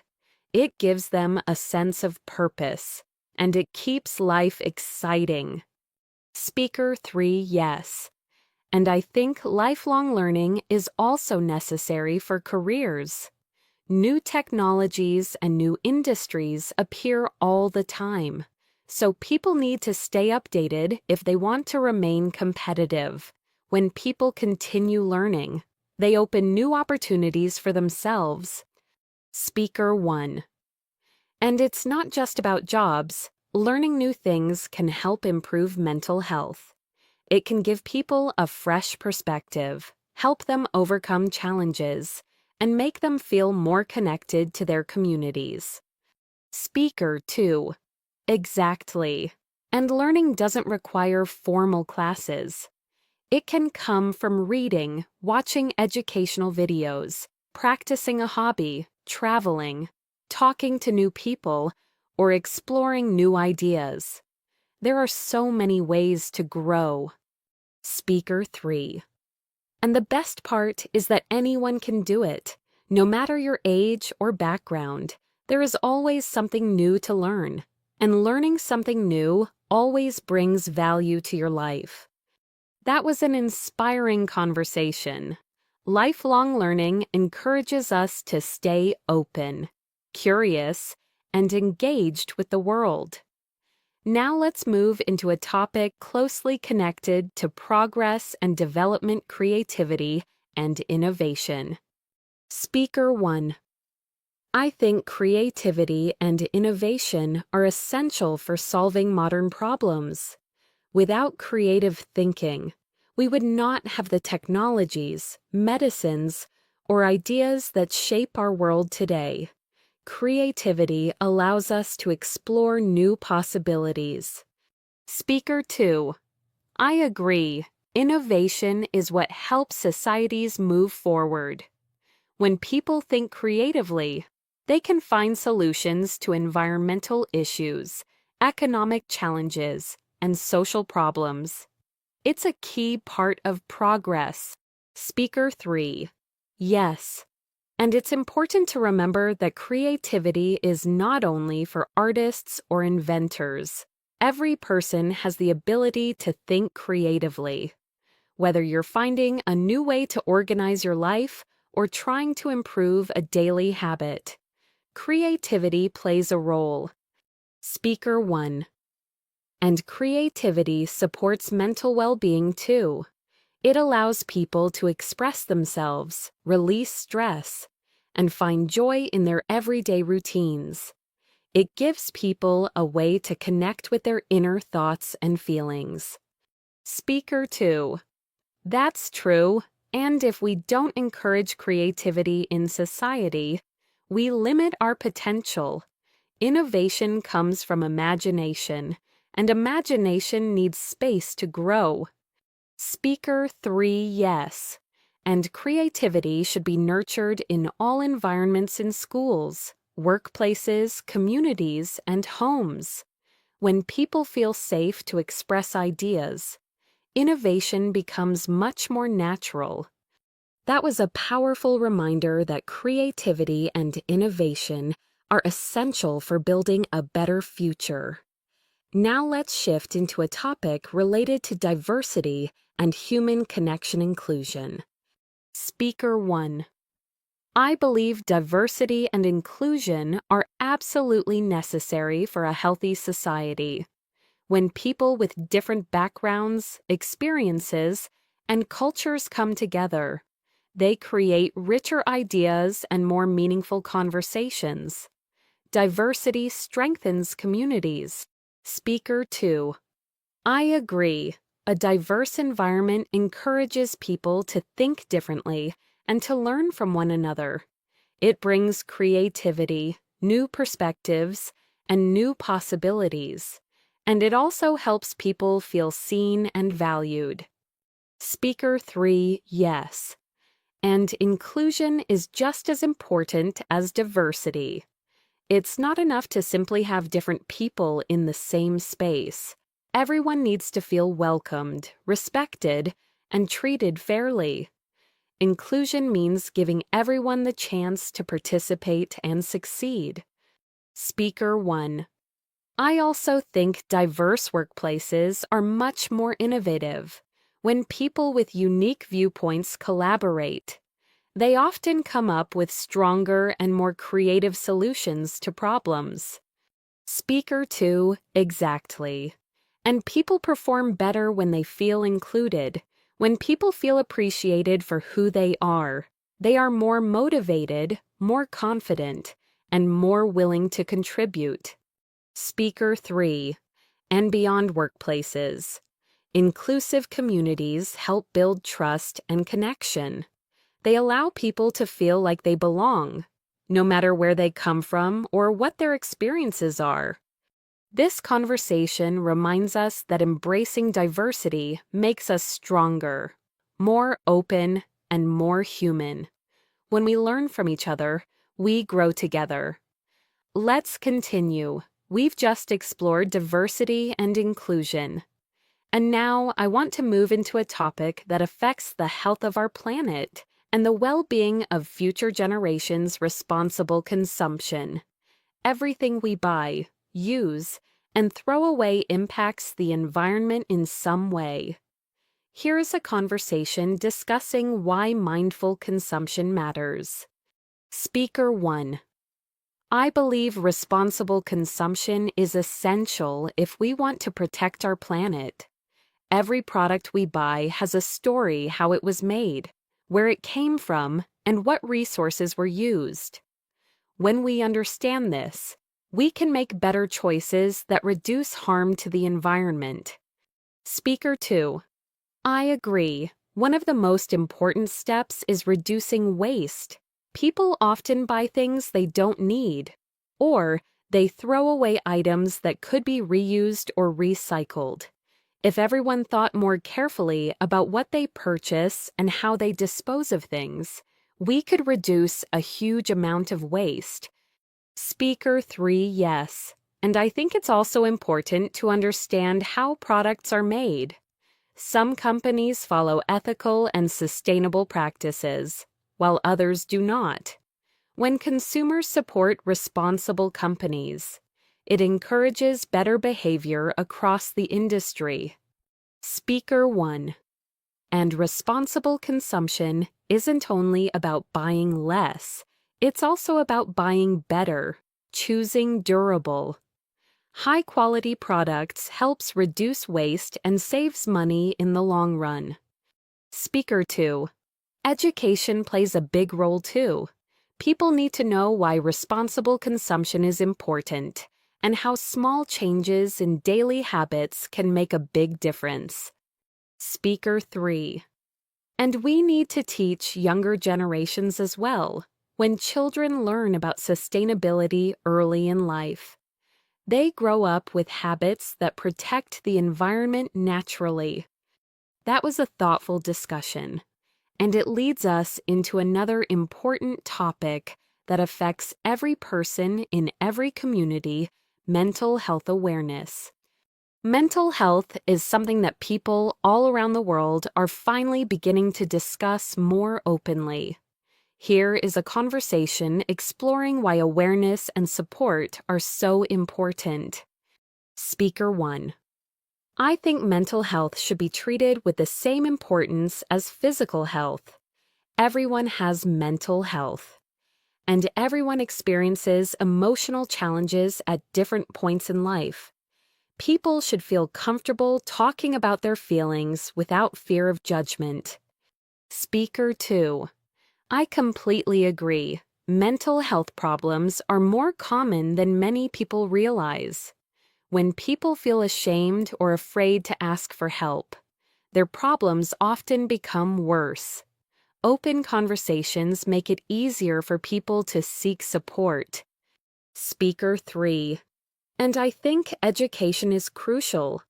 It gives them a sense of purpose, and it keeps life exciting. Speaker 3, yes. And I think lifelong learning is also necessary for careers. New technologies and new industries appear all the time, so people need to stay updated if they want to remain competitive. When people continue learning, they open new opportunities for themselves. Speaker 1. And it's not just about jobs. Learning new things can help improve mental health. It can give people a fresh perspective, help them overcome challenges, and make them feel more connected to their communities. Speaker 2. Exactly. And learning doesn't require formal classes. It can come from reading, watching educational videos, practicing a hobby, traveling, talking to new people, or exploring new ideas. There are so many ways to grow. Speaker 3. And the best part is that anyone can do it. No matter your age or background, there is always something new to learn. And learning something new always brings value to your life. That was an inspiring conversation. Lifelong learning encourages us to stay open, curious, and engaged with the world. Now let's move into a topic closely connected to progress and development, creativity, and innovation. Speaker 1. I think creativity and innovation are essential for solving modern problems. Without creative thinking, we would not have the technologies, medicines, or ideas that shape our world today. Creativity allows us to explore new possibilities. Speaker 2. I agree. Innovation is what helps societies move forward. When people think creatively, they can find solutions to environmental issues, economic challenges, and social problems. It's a key part of progress. Speaker 3. Yes. And it's important to remember that creativity is not only for artists or inventors. Every person has the ability to think creatively. Whether you're finding a new way to organize your life or trying to improve a daily habit, creativity plays a role. Speaker 1. And creativity supports mental well-being too. It allows people to express themselves, release stress, and find joy in their everyday routines. It gives people a way to connect with their inner thoughts and feelings. Speaker 2. That's true, and if we don't encourage creativity in society, we limit our potential. Innovation comes from imagination, and imagination needs space to grow. Speaker 3, yes. And creativity should be nurtured in all environments in schools, workplaces, communities, and homes. When people feel safe to express ideas, innovation becomes much more natural. That was a powerful reminder that creativity and innovation are essential for building a better future. Now let's shift into a topic related to diversity and human connection inclusion. Speaker 1. I believe diversity and inclusion are absolutely necessary for a healthy society. When people with different backgrounds, experiences, and cultures come together, they create richer ideas and more meaningful conversations. Diversity strengthens communities. Speaker 2. I agree. A diverse environment encourages people to think differently and to learn from one another. It brings creativity, new perspectives, and new possibilities. And it also helps people feel seen and valued. Speaker 3, yes. And inclusion is just as important as diversity. It's not enough to simply have different people in the same space. Everyone needs to feel welcomed, respected, and treated fairly. Inclusion means giving everyone the chance to participate and succeed. Speaker 1. I also think diverse workplaces are much more innovative. When people with unique viewpoints collaborate, they often come up with stronger and more creative solutions to problems. Speaker 2. Exactly. And people perform better when they feel included. When people feel appreciated for who they are more motivated, more confident, and more willing to contribute. Speaker 3. And beyond workplaces. Inclusive communities help build trust and connection. They allow people to feel like they belong, no matter where they come from or what their experiences are. This conversation reminds us that embracing diversity makes us stronger, more open, and more human. When we learn from each other, we grow together. Let's continue. We've just explored diversity and inclusion. And now I want to move into a topic that affects the health of our planet and the well-being of future generations' responsible consumption. Everything we buy, use, and throw away impacts the environment in some way. Here is a conversation discussing why mindful consumption matters. Speaker 1. I believe responsible consumption is essential if we want to protect our planet. Every product we buy has a story how it was made, where it came from, and what resources were used. When we understand this, we can make better choices that reduce harm to the environment. Speaker 2. I agree. One of the most important steps is reducing waste. People often buy things they don't need, or they throw away items that could be reused or recycled. If everyone thought more carefully about what they purchase and how they dispose of things, we could reduce a huge amount of waste. Speaker 3. Yes, and I think it's also important to understand how products are made. Some companies follow ethical and sustainable practices, while others do not. When consumers support responsible companies, it encourages better behavior across the industry. Speaker 1. And responsible consumption isn't only about buying less, it's also about buying better, choosing durable. High-quality products helps reduce waste and saves money in the long run. Speaker 2. Education plays a big role too. People need to know why responsible consumption is important and how small changes in daily habits can make a big difference. Speaker 3. And we need to teach younger generations as well. When children learn about sustainability early in life, they grow up with habits that protect the environment naturally. That was a thoughtful discussion, and it leads us into another important topic that affects every person in every community: mental health awareness. Mental health is something that people all around the world are finally beginning to discuss more openly. Here is a conversation exploring why awareness and support are so important. Speaker 1. I think mental health should be treated with the same importance as physical health. Everyone has mental health, and everyone experiences emotional challenges at different points in life. People should feel comfortable talking about their feelings without fear of judgment. Speaker 2. I completely agree. Mental health problems are more common than many people realize. When people feel ashamed or afraid to ask for help, their problems often become worse. Open conversations make it easier for people to seek support. Speaker 3. And I think education is crucial.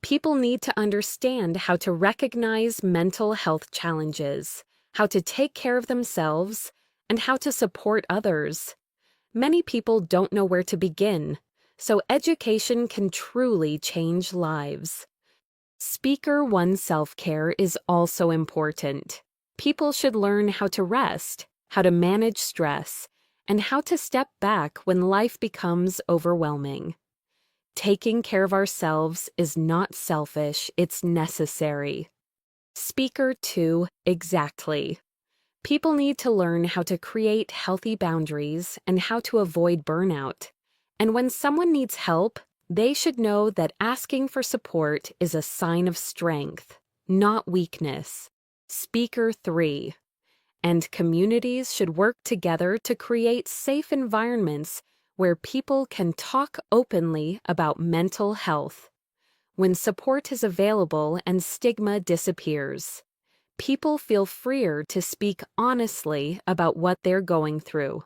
People need to understand how to recognize mental health challenges, how to take care of themselves, and how to support others. Many people don't know where to begin, so education can truly change lives. Speaker 1 self-care is also important. People should learn how to rest, how to manage stress, and how to step back when life becomes overwhelming. Taking care of ourselves is not selfish, it's necessary. Speaker 2, exactly. People need to learn how to create healthy boundaries and how to avoid burnout. And when someone needs help, they should know that asking for support is a sign of strength, not weakness. Speaker 3. And communities should work together to create safe environments where people can talk openly about mental health. When support is available and stigma disappears, people feel freer to speak honestly about what they're going through.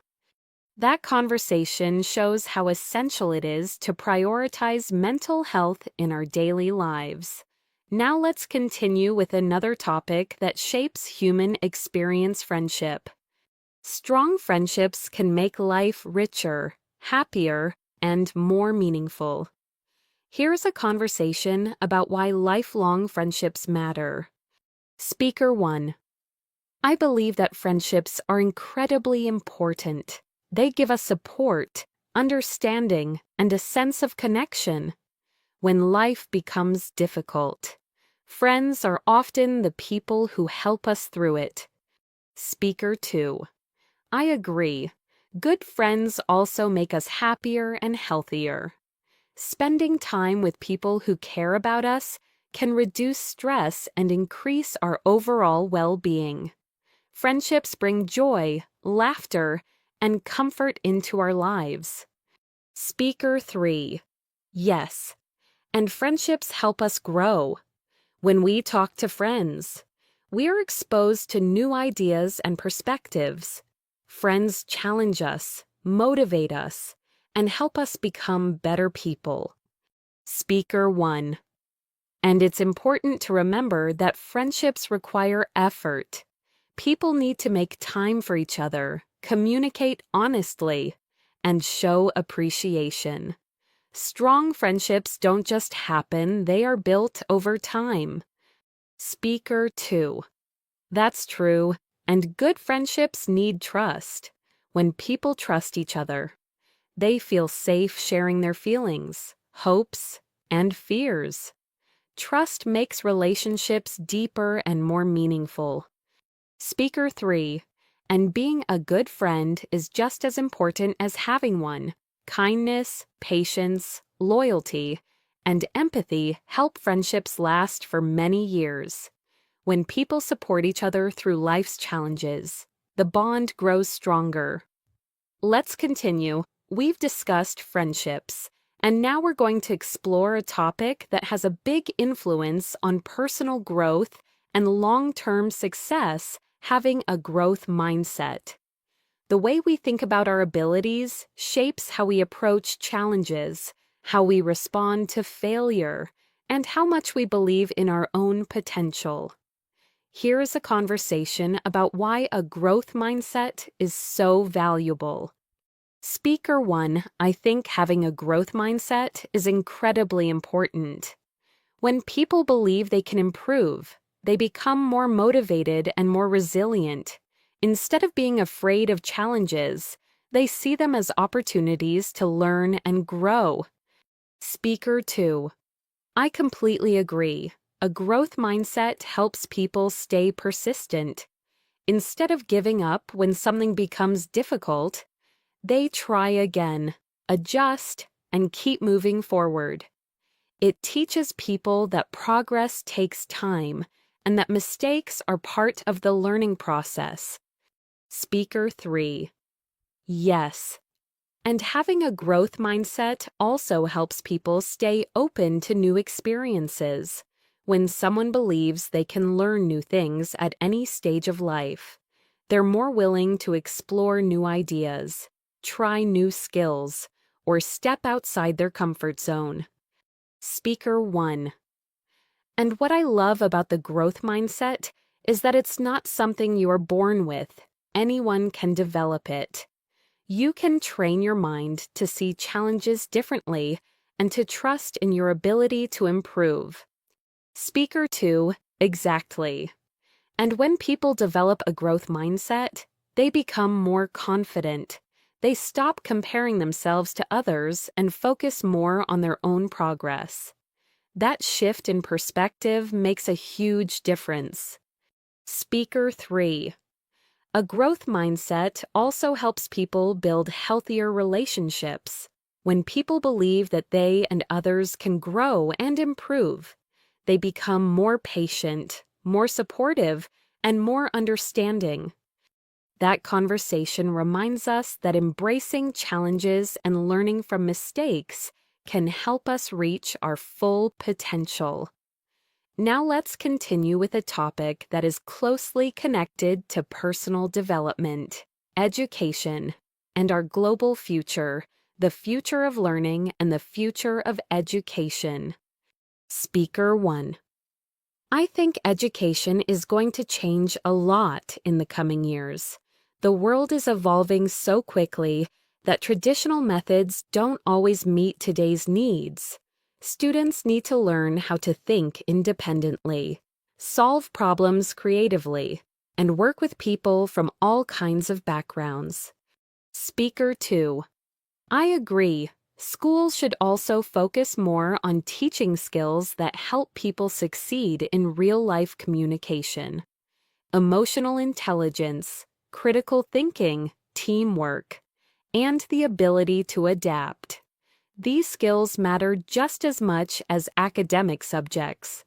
That conversation shows how essential it is to prioritize mental health in our daily lives. Now let's continue with another topic that shapes human experience: friendship. Strong friendships can make life richer, happier, and more meaningful. Here's a conversation about why lifelong friendships matter. Speaker 1. I believe that friendships are incredibly important. They give us support, understanding, and a sense of connection. When life becomes difficult, friends are often the people who help us through it. Speaker 2. I agree. Good friends also make us happier and healthier. Spending time with people who care about us can reduce stress and increase our overall well-being. Friendships bring joy, laughter, and comfort into our lives. Speaker 3. Yes, and friendships help us grow. When we talk to friends, we are exposed to new ideas and perspectives. Friends challenge us, motivate us, and help us become better people. Speaker 1. And it's important to remember that friendships require effort. People need to make time for each other, communicate honestly, and show appreciation. Strong friendships don't just happen, they are built over time. Speaker 2. That's true, and good friendships need trust. When people trust each other, they feel safe sharing their feelings, hopes, and fears. Trust makes relationships deeper and more meaningful. Speaker 3. And being a good friend is just as important as having one. Kindness, patience, loyalty, and empathy help friendships last for many years. When people support each other through life's challenges, the bond grows stronger. Let's continue. We've discussed friendships, and now we're going to explore a topic that has a big influence on personal growth and long-term success: having a growth mindset. The way we think about our abilities shapes how we approach challenges, how we respond to failure, and how much we believe in our own potential. Here is a conversation about why a growth mindset is so valuable. Speaker 1, I think having a growth mindset is incredibly important. When people believe they can improve, they become more motivated and more resilient. Instead of being afraid of challenges, they see them as opportunities to learn and grow. Speaker 2, I completely agree. A growth mindset helps people stay persistent. Instead of giving up when something becomes difficult, they try again, adjust, and keep moving forward. It teaches people that progress takes time and that mistakes are part of the learning process. Speaker 3. Yes. And having a growth mindset also helps people stay open to new experiences. When someone believes they can learn new things at any stage of life, they're more willing to explore new ideas, try new skills, or step outside their comfort zone. Speaker 1. And what I love about the growth mindset is that it's not something you are born with. Anyone can develop it. You can train your mind to see challenges differently and to trust in your ability to improve. Speaker 2, exactly. And when people develop a growth mindset, they become more confident. They stop comparing themselves to others and focus more on their own progress. That shift in perspective makes a huge difference. Speaker 3. A growth mindset also helps people build healthier relationships. When people believe that they and others can grow and improve, they become more patient, more supportive, and more understanding. That conversation reminds us that embracing challenges and learning from mistakes can help us reach our full potential. Now let's continue with a topic that is closely connected to personal development, education, and our global future, the future of learning and the future of education. Speaker 1. I think education is going to change a lot in the coming years. The world is evolving so quickly that traditional methods don't always meet today's needs. Students need to learn how to think independently, solve problems creatively, and work with people from all kinds of backgrounds. Speaker 2. I agree. Schools should also focus more on teaching skills that help people succeed in real-life communication. Emotional intelligence, critical thinking, teamwork, and the ability to adapt. These skills matter just as much as academic subjects.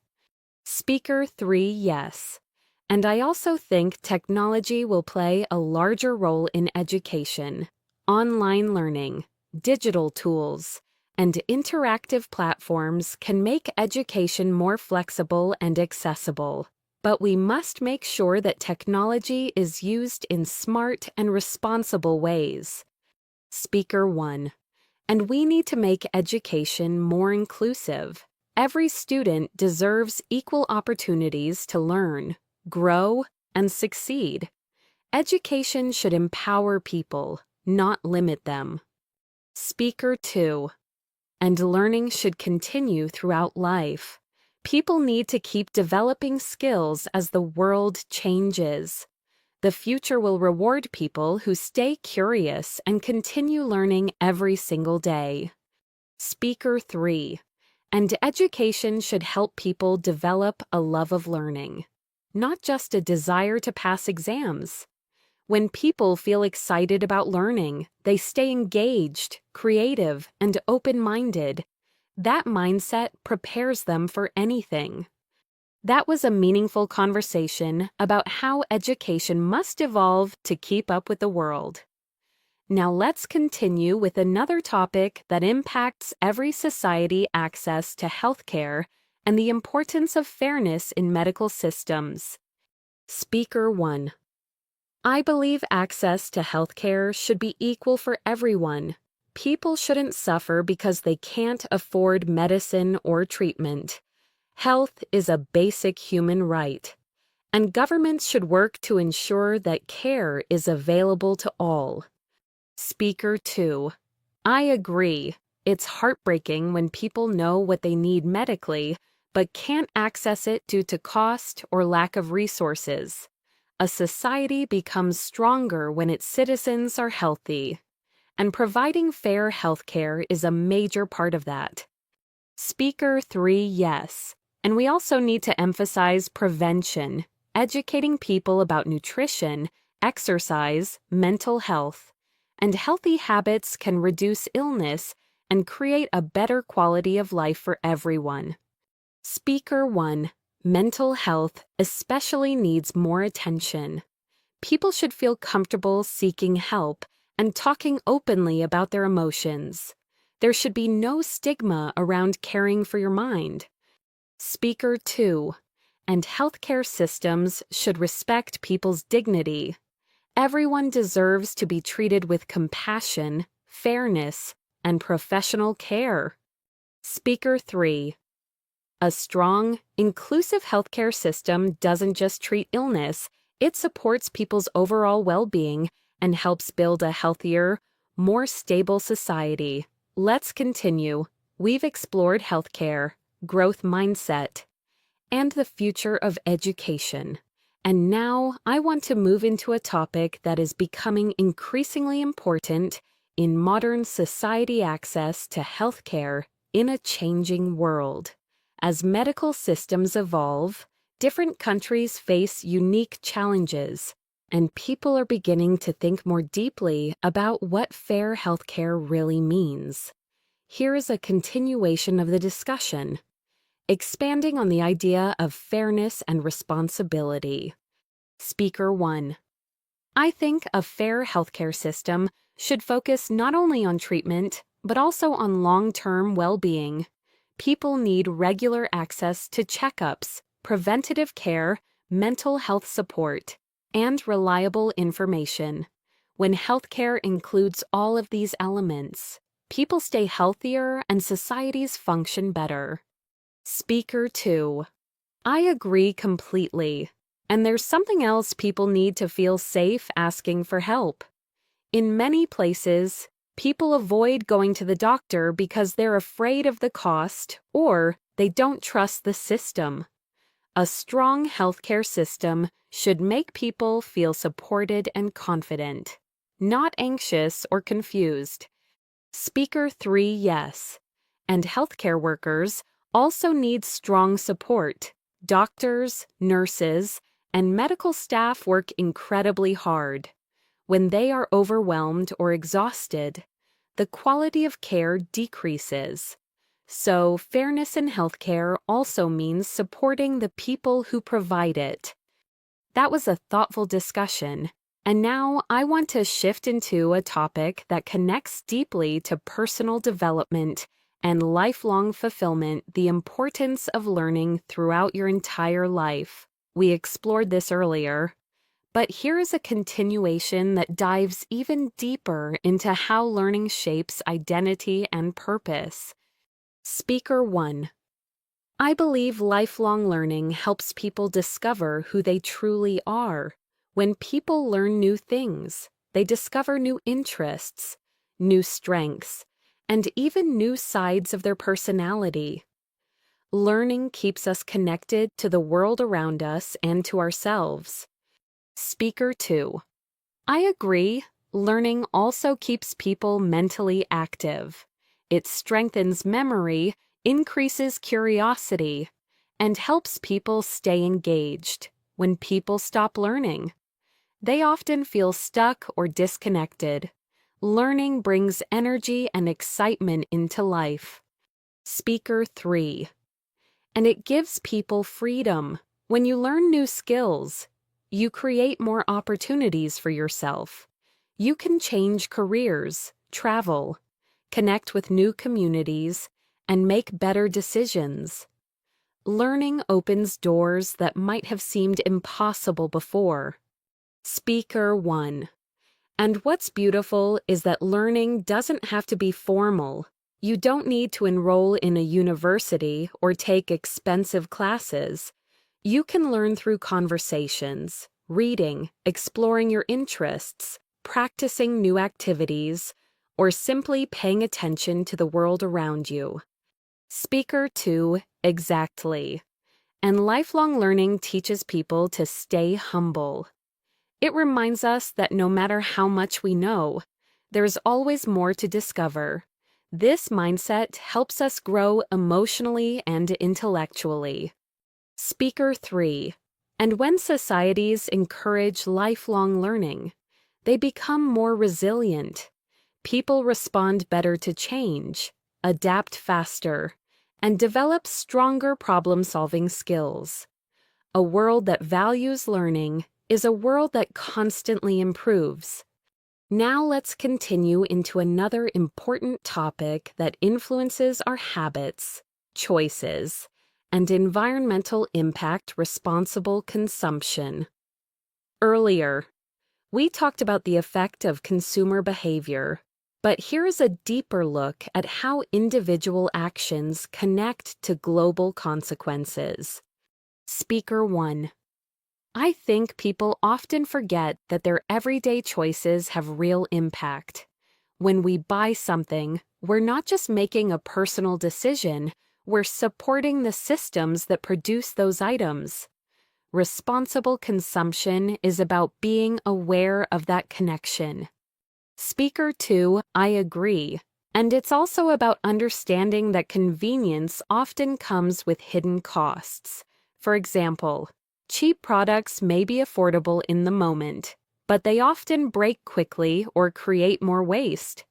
Speaker 3, yes. And I also think technology will play a larger role in education. Online learning, digital tools, and interactive platforms can make education more flexible and accessible. But we must make sure that technology is used in smart and responsible ways. Speaker 1. And we need to make education more inclusive. Every student deserves equal opportunities to learn, grow, and succeed. Education should empower people, not limit them. Speaker 2. And learning should continue throughout life. People need to keep developing skills as the world changes. The future will reward people who stay curious and continue learning every single day. Speaker 3. And education should help people develop a love of learning, not just a desire to pass exams. When people feel excited about learning, they stay engaged, creative, and open-minded. That mindset prepares them for anything. That was a meaningful conversation about how education must evolve to keep up with the world. Now let's continue with another topic that impacts every society: access to healthcare and the importance of fairness in medical systems. Speaker 1. I believe access to healthcare should be equal for everyone. People shouldn't suffer because they can't afford medicine or treatment. Health is a basic human right, and governments should work to ensure that care is available to all. Speaker 2. I agree. It's heartbreaking when people know what they need medically, but can't access it due to cost or lack of resources. A society becomes stronger when its citizens are healthy, and providing fair healthcare is a major part of that. Speaker 3, yes. And we also need to emphasize prevention, educating people about nutrition, exercise, mental health. And healthy habits can reduce illness and create a better quality of life for everyone. Speaker 1. Mental health especially needs more attention. People should feel comfortable seeking help and talking openly about their emotions. There should be no stigma around caring for your mind. Speaker 2. And healthcare systems should respect people's dignity. Everyone deserves to be treated with compassion, fairness, and professional care. Speaker 3. A strong, inclusive healthcare system doesn't just treat illness, it supports people's overall well-being and helps build a healthier, more stable society. Let's continue. We've explored healthcare, growth mindset, and the future of education. And now I want to move into a topic that is becoming increasingly important in modern society: access to healthcare in a changing world. As medical systems evolve, different countries face unique challenges, and people are beginning to think more deeply about what fair healthcare really means. Here is a continuation of the discussion, expanding on the idea of fairness and responsibility. Speaker 1. I think a fair healthcare system should focus not only on treatment, but also on long-term well-being. People need regular access to checkups, preventative care, mental health support, and reliable information. When healthcare includes all of these elements, people stay healthier and societies function better. Speaker 2. I agree completely. And there's something else: people need to feel safe asking for help. In many places, people avoid going to the doctor because they're afraid of the cost or they don't trust the system. A strong healthcare system should make people feel supported and confident, not anxious or confused. Speaker 3. Yes. And healthcare workers also need strong support. Doctors, nurses, and medical staff work incredibly hard. When they are overwhelmed or exhausted, the quality of care decreases. So, fairness in healthcare also means supporting the people who provide it. That was a thoughtful discussion, and now I want to shift into a topic that connects deeply to personal development and lifelong fulfillment: the importance of learning throughout your entire life. We explored this earlier, but here is a continuation that dives even deeper into how learning shapes identity and purpose. Speaker 1. I believe lifelong learning helps people discover who they truly are. When people learn new things, they discover new interests, new strengths, and even new sides of their personality. Learning keeps us connected to the world around us and to ourselves. Speaker 2. I agree. Learning also keeps people mentally active. It strengthens memory, increases curiosity, and helps people stay engaged. When people stop learning, they often feel stuck or disconnected. Learning brings energy and excitement into life. Speaker 3. And it gives people freedom. When you learn new skills, you create more opportunities for yourself. You can change careers, travel, connect with new communities, and make better decisions. Learning opens doors that might have seemed impossible before. Speaker 1. And what's beautiful is that learning doesn't have to be formal. You don't need to enroll in a university or take expensive classes. You can learn through conversations, reading, exploring your interests, practicing new activities, or simply paying attention to the world around you. Speaker 2. Exactly. And lifelong learning teaches people to stay humble. It reminds us that no matter how much we know, there's always more to discover. This mindset helps us grow emotionally and intellectually. Speaker 3. And when societies encourage lifelong learning, they become more resilient. People respond better to change, adapt faster, and develop stronger problem-solving skills. A world that values learning is a world that constantly improves. Now let's continue into another important topic that influences our habits, choices, and environmental impact: responsible consumption. Earlier, we talked about the effect of consumer behavior, but here is a deeper look at how individual actions connect to global consequences. Speaker 1. I think people often forget that their everyday choices have real impact. When we buy something, we're not just making a personal decision, we're supporting the systems that produce those items. Responsible consumption is about being aware of that connection. Speaker 2, I agree. And it's also about understanding that convenience often comes with hidden costs. For example, cheap products may be affordable in the moment, but they often break quickly or create more waste.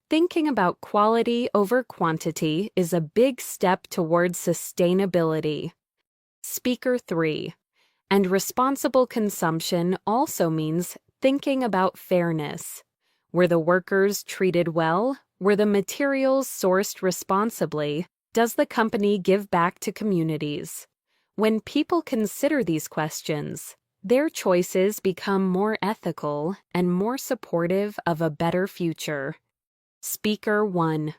Thinking about quality over quantity is a big step towards sustainability. Speaker 3. And responsible consumption also means thinking about fairness. Were the workers treated well? Were the materials sourced responsibly? Does the company give back to communities? When people consider these questions, their choices become more ethical and more supportive of a better future. Speaker 1.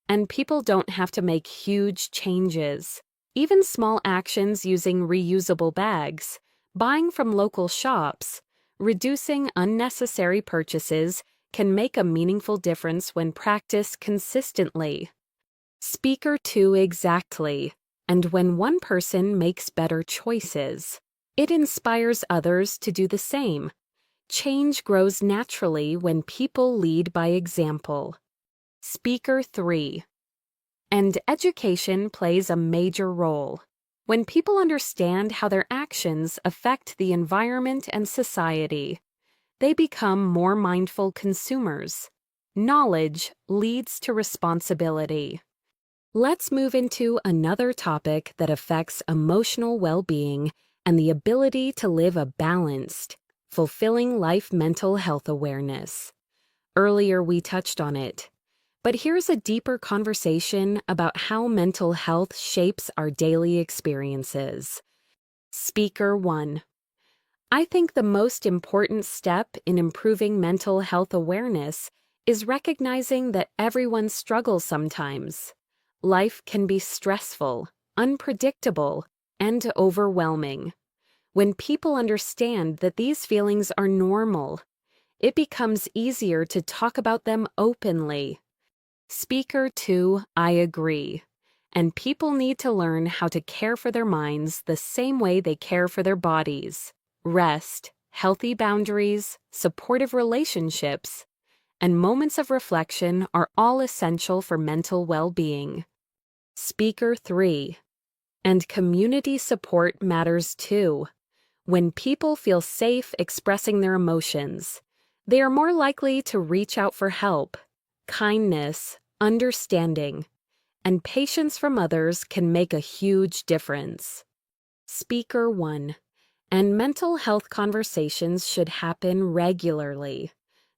And people don't have to make huge changes. Even small actions using reusable bags, buying from local shops, reducing unnecessary purchases can make a meaningful difference when practiced consistently. Speaker 2, exactly. And when one person makes better choices, it inspires others to do the same. Change grows naturally when people lead by example. Speaker 3. And education plays a major role. When people understand how their actions affect the environment and society, they become more mindful consumers. Knowledge leads to responsibility. Let's move into another topic that affects emotional well-being and the ability to live a balanced, fulfilling life. Mental health awareness. Earlier we touched on it, but here's a deeper conversation about how mental health shapes our daily experiences. Speaker 1. I think the most important step in improving mental health awareness is recognizing that everyone struggles sometimes. Life can be stressful, unpredictable, and overwhelming. When people understand that these feelings are normal, it becomes easier to talk about them openly. Speaker 2, I agree. And people need to learn how to care for their minds the same way they care for their bodies. Rest, healthy boundaries, supportive relationships, and moments of reflection are all essential for mental well-being. Speaker 3. And community support matters too. When people feel safe expressing their emotions, they are more likely to reach out for help. Kindness, understanding, and patience from others can make a huge difference. Speaker 1. And mental health conversations should happen regularly,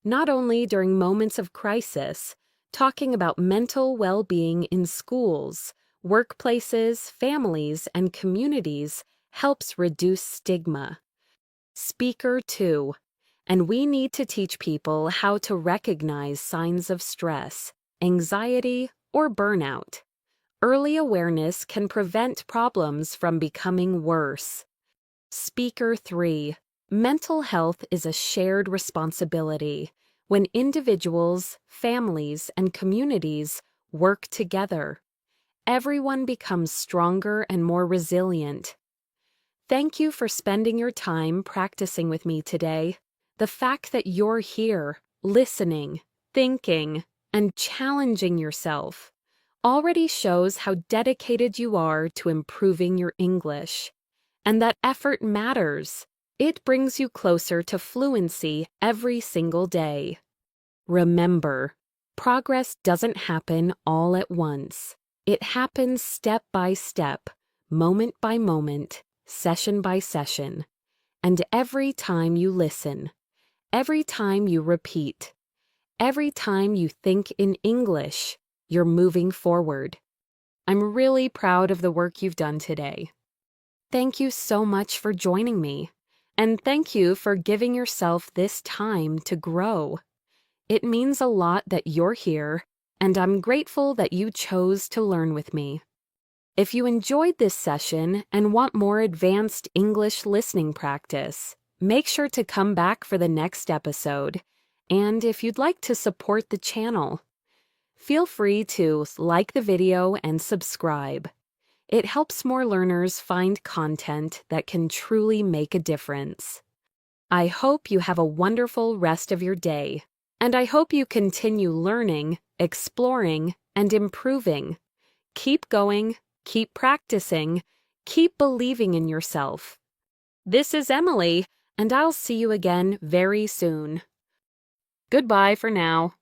not only during moments of crisis. Talking about mental well-being in schools, workplaces, families, and communities helps reduce stigma. Speaker 2. And we need to teach people how to recognize signs of stress, anxiety, or burnout. Early awareness can prevent problems from becoming worse. Speaker 3. Mental health is a shared responsibility. When individuals, families, and communities work together, everyone becomes stronger and more resilient. Thank you for spending your time practicing with me today. The fact that you're here, listening, thinking, and challenging yourself already shows how dedicated you are to improving your English. And that effort matters. It brings you closer to fluency every single day. Remember, progress doesn't happen all at once. It happens step by step, moment by moment, session by session. And every time you listen, every time you repeat, every time you think in English, you're moving forward. I'm really proud of the work you've done today. Thank you so much for joining me, and thank you for giving yourself this time to grow. It means a lot that you're here, and I'm grateful that you chose to learn with me. If you enjoyed this session and want more advanced English listening practice, make sure to come back for the next episode. And if you'd like to support the channel, Feel free to like the video and subscribe. It helps more learners find content that can truly make a difference. I hope you have a wonderful rest of your day, and I hope you continue learning, exploring, and improving. Keep going, keep practicing, keep believing in yourself. This is Emily, and I'll see you again very soon. Goodbye for now.